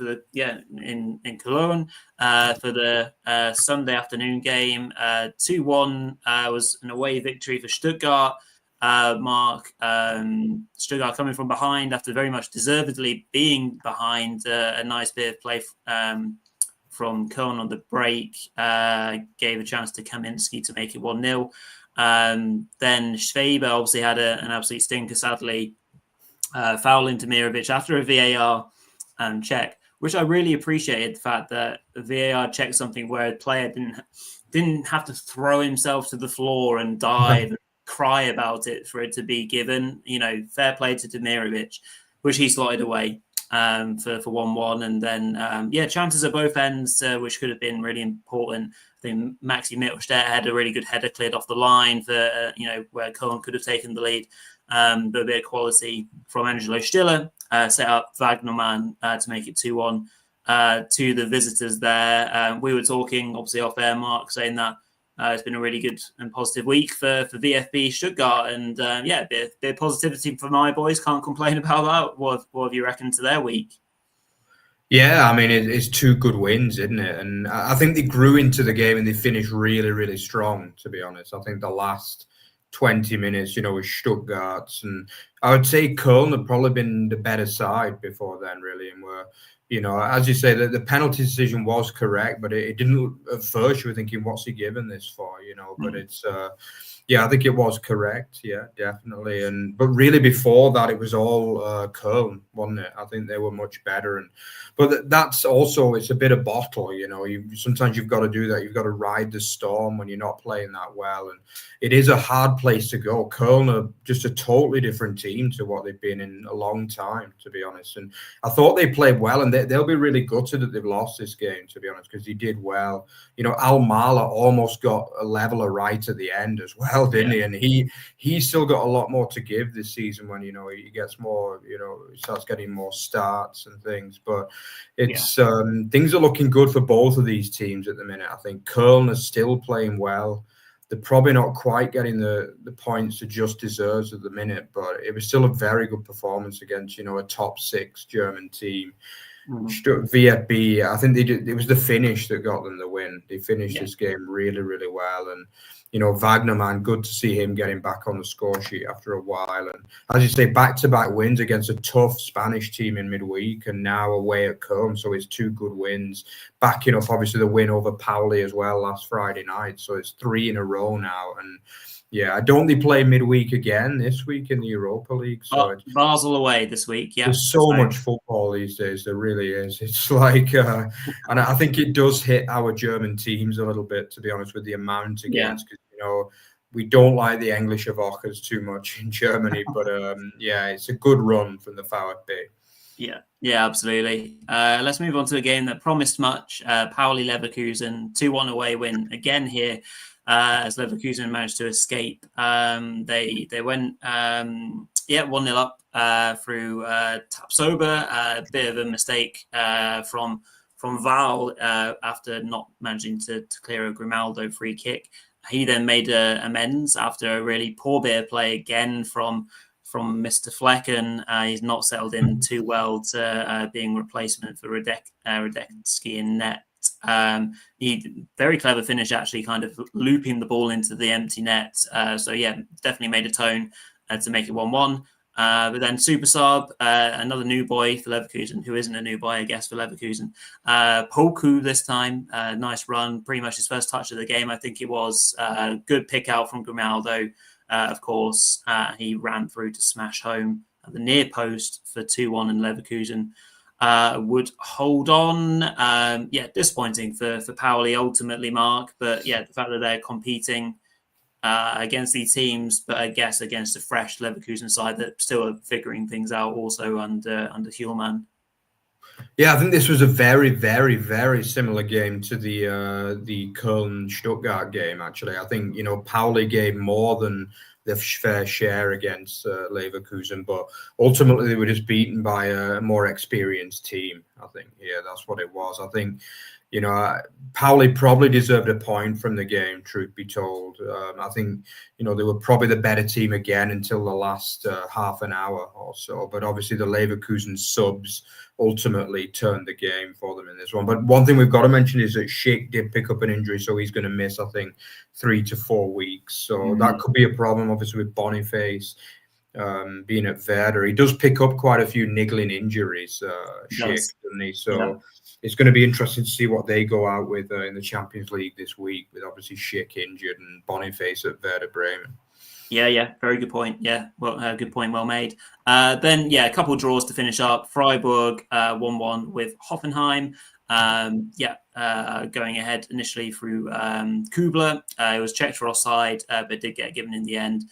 in Cologne for the Sunday afternoon game, 2-1 was an away victory for Stuttgart. Mark, Stuttgart coming from behind after very much deservedly being behind. A nice bit of play from Koeln on the break gave a chance to Kaminski to make it 1-0. Then Schwaber obviously had an absolute stinker, sadly, fouling Demirovic after a VAR check, which I really appreciated, the fact that the VAR checked something where a player didn't have to throw himself to the floor and dive and cry about it for it to be given. Fair play to Demirovic, which he slotted away for 1-1. And then, chances at both ends, which could have been really important. I think Maxi Mittelstadt had a really good header cleared off the line for, where Koeln could have taken the lead. But a bit of quality from Angelo Stiller set up Vagnoman to make it 2-1 to the visitors there. We were talking, obviously, off air, Mark, saying that it's been a really good and positive week for VfB Stuttgart. And, a bit of positivity for my boys. Can't complain about that. What have you reckoned to their week? Yeah, I mean, it's 2 good wins, isn't it? And I think they grew into the game and they finished really, really strong, to be honest. I think the last 20 minutes, with Stuttgart, and I would say Koeln had probably been the better side before then, really, and were, as you say, the penalty decision was correct, but it didn't, at first you were thinking, what's he given this for, but it's, I think it was correct, definitely. But really before that, it was all Koeln, wasn't it? I think they were much better. But that's also, it's a bit of bottle, sometimes you've got to do that. You've got to ride the storm when you're not playing that well. And it is a hard place to go. Koeln are just a totally different team to what they've been in a long time, to be honest. And I thought they played well, and they'll be really gutted that they've lost this game, to be honest, because he did well. Almala almost got a leveler right at the end as well, didn't he? And he's still got a lot more to give this season when, he gets more, he starts getting more starts and things. But it's things are looking good for both of these teams at the minute. I think Koeln is still playing well. They're probably not quite getting the points it just deserves at the minute, but it was still a very good performance against, a top 6 German team. VfB, I think it was the finish that got them the win. They finished this game really, really well. And, Vagnoman, good to see him getting back on the score sheet after a while. And as you say, back-to-back wins against a tough Spanish team in midweek and now away at Koeln. So it's 2 good wins. Backing up, obviously, the win over Pauli as well last Friday night. So it's 3 in a row now. And yeah, I don't think they play midweek again this week in the Europa League. So Basel away this week. Yeah, there's so much football these days. There really is. It's like, and I think it does hit our German teams a little bit, to be honest, with the amount of games. Because we don't like the Englische Woches too much in Germany, but it's a good run from the VfB. Yeah, absolutely. Let's move on to a game that promised much. Pauli Leverkusen 2-1 away win again here. As Leverkusen managed to escape. They went 1-0 up through Tapsoba. A bit of a mistake from Val after not managing to clear a Grimaldo free kick. He then made amends after a really poor bit of play again from Mr. Flecken. He's not settled in too well to being replacement for Radetzky in net. He very clever finish, actually, kind of looping the ball into the empty net. Definitely made a tone to make it 1-1. But then super sub, another new boy for Leverkusen, who isn't a new boy, I guess, for Leverkusen. Poku this time, nice run, pretty much his first touch of the game, I think it was. Good pick out from Grimaldo, of course. He ran through to smash home at the near post for 2-1 in Leverkusen. Would hold on. Disappointing for Pauli ultimately, Mark. But the fact that they're competing against these teams, but I guess against a fresh Leverkusen side that still are figuring things out also under Hjulman. Yeah, I think this was a very, very, very similar game to the Koeln Stuttgart game. Actually, I think Pauli gave more than their fair share against Leverkusen, but ultimately they were just beaten by a more experienced team. I think, that's what it was. I think, Pauli probably deserved a point from the game, truth be told. I think, they were probably the better team again until the last half an hour or so. But obviously the Leverkusen subs ultimately turned the game for them in this one. But one thing we've got to mention is that Schick did pick up an injury, so he's going to miss, I think, 3 to 4 weeks. So that could be a problem, obviously, with Boniface being at Werder. He does pick up quite a few niggling injuries, Schick, doesn't he? So it's going to be interesting to see what they go out with in the Champions League this week, with obviously Schick injured and Boniface at Werder Bremen. Yeah, very good point. Yeah, well, good point, well made. Then, a couple of draws to finish up. Freiburg 1-1 with Hoffenheim. Going ahead initially through Kubler. It was checked for offside, but did get given in the end.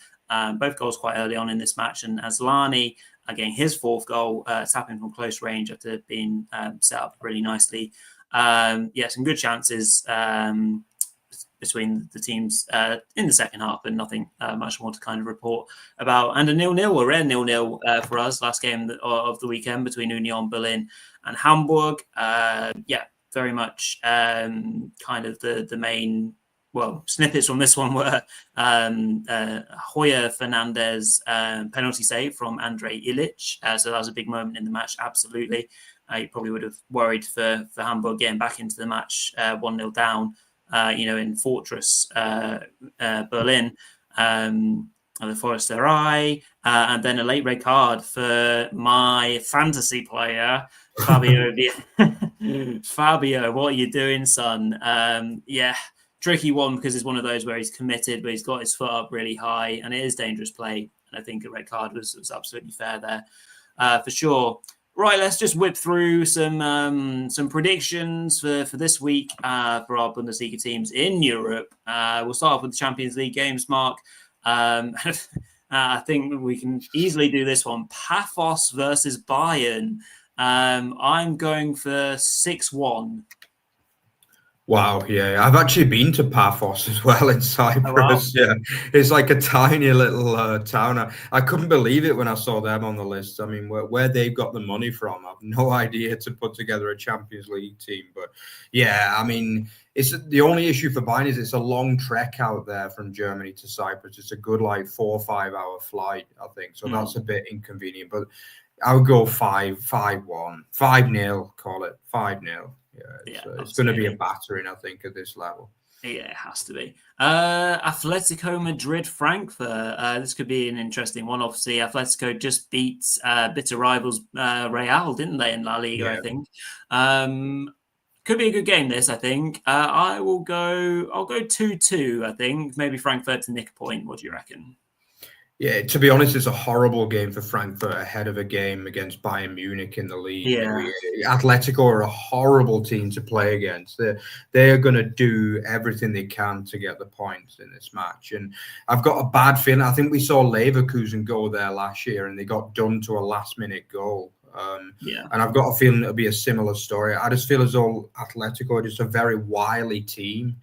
Both goals quite early on in this match, and Asllani getting his 4th goal, tapping from close range after being set up really nicely. Some good chances between the teams in the second half, but nothing much more to kind of report about. And a 0-0, a rare 0-0 for us, last game of the weekend between Union Berlin and Hamburg. Very much kind of the main, snippets from this one were Hoyer Fernandez penalty save from Andrej Ilic. So that was a big moment in the match, absolutely. You probably would have worried for Hamburg getting back into the match 1-0 down. In Fortress Berlin, the Foresterai, and then a late red card for my fantasy player, Fabio. Fabio, what are you doing, son? Tricky one because it's one of those where he's committed, but he's got his foot up really high, and it is dangerous play. And I think a red card was absolutely fair there, for sure. Right, let's just whip through some predictions for this week for our Bundesliga teams in Europe. We'll start off with the Champions League games, Mark. I think we can easily do this one. Paphos versus Bayern. I'm going for 6-1. Wow, I've actually been to Paphos as well in Cyprus. Oh, wow. It's like a tiny little town. I couldn't believe it when I saw them on the list. I mean, where they've got the money from, I've no idea to put together a Champions League team. But I mean, it's the only issue for Bayern is it's a long trek out there from Germany to Cyprus. It's a good 4 or 5 hour flight, I think. So that's a bit inconvenient. But I would go 5-1, 5-0, call it 5-0. Yeah, it's going to be a battering, I think, at this level. Yeah, it has to be. Atletico Madrid, Frankfurt. This could be an interesting one. Obviously, Atletico just beat bitter rivals Real, didn't they, in La Liga, I think. Could be a good game, this, I think. I'll go 2-2, I think. Maybe Frankfurt to nick a point. What do you reckon? Yeah, to be honest, it's a horrible game for Frankfurt ahead of a game against Bayern Munich in the league. Yeah. Atletico are a horrible team to play against. They're going to do everything they can to get the points in this match. And I've got a bad feeling. I think we saw Leverkusen go there last year and they got done to a last-minute goal. And I've got a feeling it'll be a similar story. I just feel as though Atletico are just a very wily team.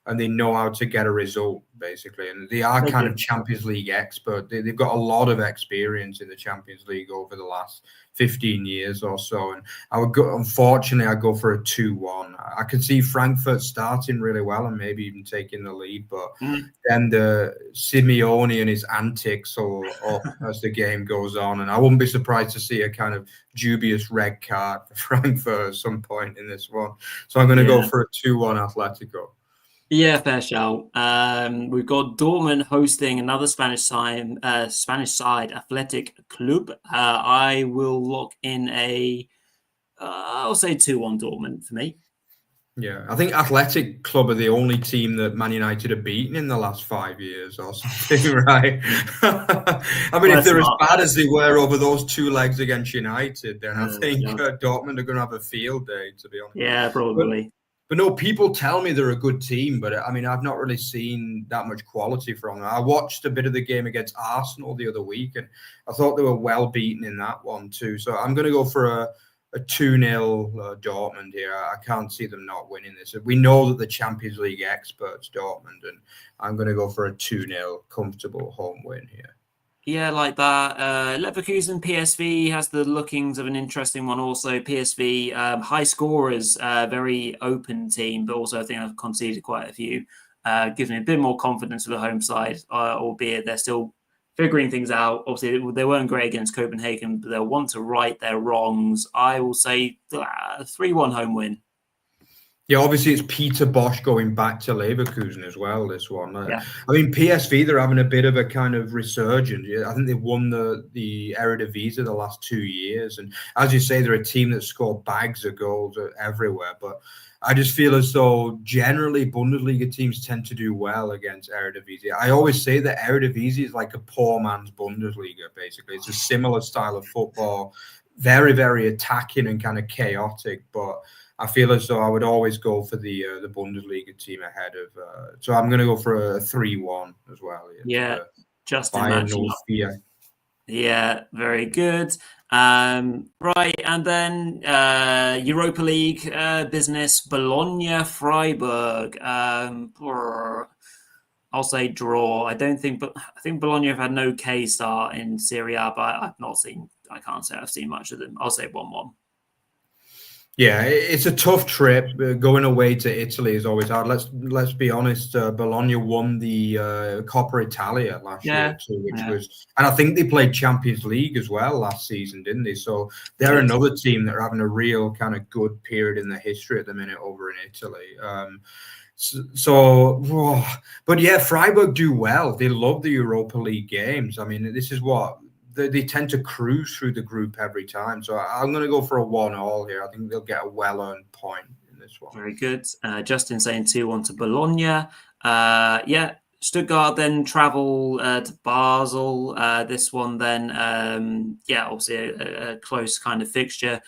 And they know how to get a result, basically. And they are kind of Champions League expert. They've got a lot of experience in the Champions League over the last 15 years or so. And unfortunately, I'd go for a 2-1. I can see Frankfurt starting really well and maybe even taking the lead. But then the Simeone and his antics will up as the game goes on. And I wouldn't be surprised to see a kind of dubious red card for Frankfurt at some point in this one. So I'm going to go for a 2-1 Atletico. Yeah, fair shout. We've got Dortmund hosting another Spanish side, Athletic Club. I will lock in I'll say 2-1 Dortmund for me. Yeah, I think Athletic Club are the only team that Man United have beaten in the last 5 years or something, right? I mean, if they're as bad as they were over those 2 legs against United, then I think Dortmund are going to have a field day, to be honest. Yeah, probably. But no, people tell me they're a good team, but I mean, I've not really seen that much quality from them. I watched a bit of the game against Arsenal the other week, and I thought they were well beaten in that one too. So I'm going to go for a 2-0 Dortmund here. I can't see them not winning this. We know that the Champions League experts, Dortmund, and I'm going to go for a 2-0 comfortable home win here. Yeah, like that. Leverkusen PSV has the lookings of an interesting one also. PSV, high scorers, very open team, but also I think I've conceded quite a few. Gives me a bit more confidence for the home side, albeit they're still figuring things out. Obviously, they weren't great against Copenhagen, but they'll want to right their wrongs. I will say 3-1 home win. Yeah, obviously it's Peter Bosch going back to Leverkusen as well, this one. I mean, PSV, they're having a bit of a kind of resurgence. I think they've won the Eredivisie the last 2 years. And as you say, they're a team that score bags of goals everywhere. But I just feel as though generally Bundesliga teams tend to do well against Eredivisie. I always say that Eredivisie is like a poor man's Bundesliga, basically. It's a similar style of football, very, very attacking and kind of chaotic, but I feel as though I would always go for the Bundesliga team ahead of. So I'm going to go for a 3-1 as well. Yeah, just Bayern. Yeah, very good. Right, and then Europa League business, Bologna, Freiburg. I'll say draw. I think Bologna have had an okay start in Serie A, but I can't say I've seen much of them. I'll say 1-1. Yeah, it's a tough trip. Going away to Italy is always hard. Let's be honest. Bologna won the Coppa Italia last year too, and I think they played Champions League as well last season, didn't they? So they're another team that are having a real kind of good period in the history at the minute over in Italy. But yeah, Freiburg do well. They love the Europa League games. I mean, this is what. They tend to cruise through the group every time. So I'm going to go for a 1-1 here. I think they'll get a well-earned point in this one. Very good. Justin saying 2-1 to Bologna. Stuttgart then travel to Basel. This one then, obviously a close kind of fixture.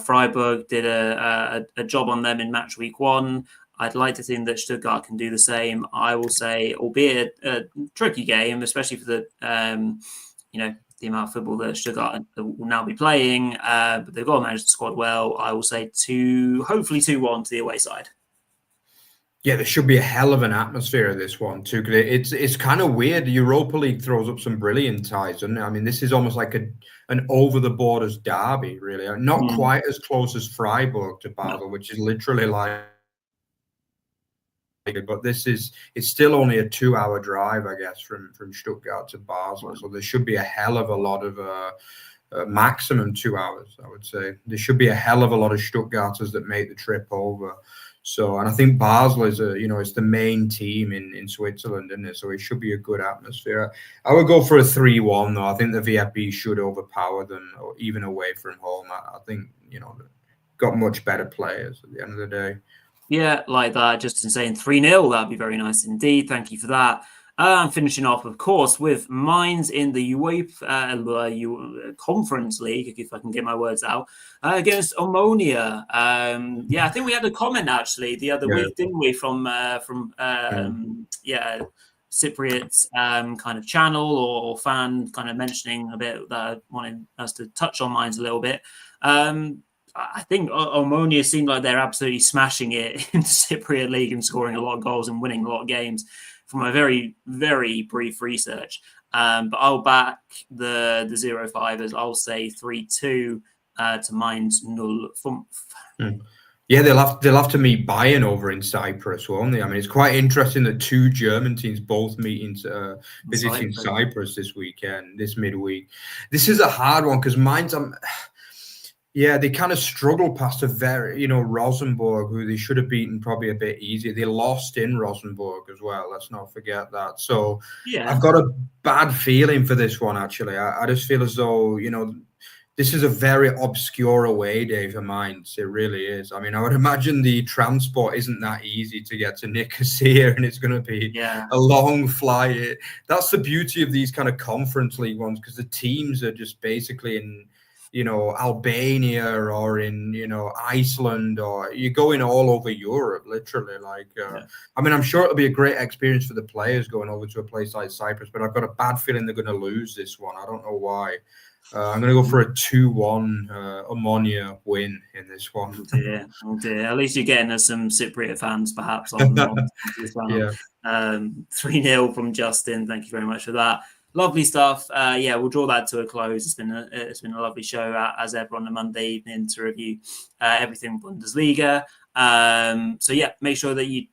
Freiburg did a job on them in match week 1. I'd like to think that Stuttgart can do the same. I will say, albeit a tricky game, especially for the, the amount of football that Stuttgart will now be playing, but they've got to manage the squad well. I will say hopefully 2-1 to the away side. Yeah, there should be a hell of an atmosphere of this one too. Because it's kind of weird. The Europa League throws up some brilliant ties, doesn't it? I mean, this is almost like an over the borders derby, really. Not quite as close as Freiburg to Basel, which is literally like. But it's still only a 2-hour drive, I guess, from Stuttgart to Basel. So there should be a hell of a lot of maximum 2 hours, I would say. There should be a hell of a lot of Stuttgarters that make the trip over. So, and I think Basel is it's the main team in Switzerland, isn't it? So it should be a good atmosphere. I would go for a 3-1 though. I think the VfB should overpower them, or even away from home. I think, got much better players at the end of the day. Yeah, like that. Just in saying 3-0, that'd be very nice indeed. Thank you for that. And finishing off, of course, with Mainz in the UEFA Conference League, if I can get my words out, against Omonia. I think we had a comment actually the other week, didn't we, from Cypriot's kind of channel or fan kind of mentioning a bit that wanting us to touch on Mainz a little bit. I think Omonia seemed like they're absolutely smashing it in the Cypriot League and scoring a lot of goals and winning a lot of games from a very, very brief research. But I'll back the 0-5ers. I'll say 3-2 to Mainz 0-5. Yeah, they'll have to meet Bayern over in Cyprus, won't they? I mean, it's quite interesting that two German teams both visiting Cyprus this midweek. This is a hard one because Mainz, they kind of struggle past a very, Rosenborg, who they should have beaten probably a bit easier. They lost in Rosenborg as well. Let's not forget that. So I've got a bad feeling for this one, actually. I just feel as though, this is a very obscure away day for Mainz. It really is. I mean, I would imagine the transport isn't that easy to get to Nicosia, and it's going to be a long flight. That's the beauty of these kind of Conference League ones, because the teams are just basically in, Albania or in, Iceland, or you're going all over Europe, literally. I mean, I'm sure it'll be a great experience for the players going over to a place like Cyprus, but I've got a bad feeling they're going to lose this one. I don't know why. I'm going to go for a 2-1 Omonia win in this one. Oh dear. At least you're getting us some Cypriot fans, perhaps, on this channel. 3-0 from Justin. Thank you very much for that. Lovely stuff. We'll draw that to a close. It's been a lovely show as ever on a Monday evening to review everything Bundesliga. Make sure that you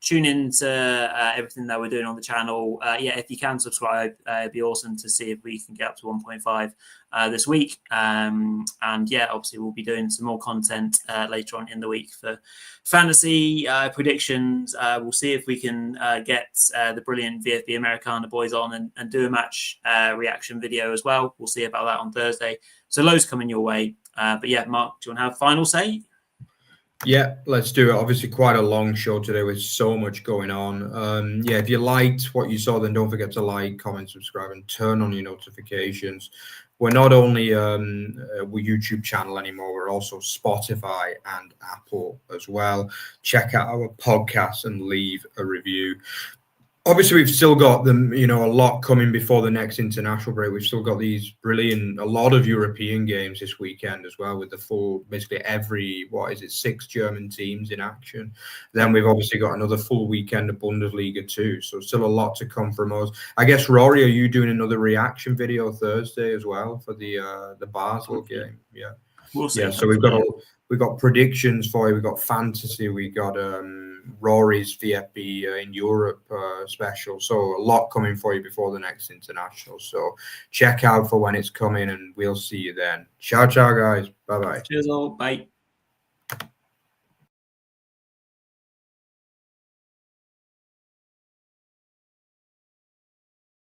tune in to everything that we're doing on the channel. If you can subscribe, it'd be awesome to see if we can get up to 1.5 this week. Obviously we'll be doing some more content later on in the week for fantasy predictions. We'll see if we can get the brilliant VfB Americana boys on and do a match reaction video as well. We'll see about that on Thursday. So loads coming your way. Mark, do you want to have final say? Yeah, let's do it. Obviously, quite a long show today with so much going on. If you liked what you saw, then don't forget to like, comment, subscribe, and turn on your notifications. We're not only a YouTube channel anymore, we're also Spotify and Apple as well. Check out our podcast and leave a review. Obviously, we've still got a lot coming before the next international break. We've still got a lot of European games this weekend as well, with the full, basically 6 German teams in action. Then we've obviously got another full weekend of Bundesliga too. So still a lot to come from us. I guess, Rory, are you doing another reaction video Thursday as well for the Basel game? Yeah. We'll see. So we've got predictions for you. We've got fantasy. We got Rory's VfB in Europe special. So a lot coming for you before the next international. So check out for when it's coming, and we'll see you then. Ciao, guys. Bye-bye. Cheers all. Bye.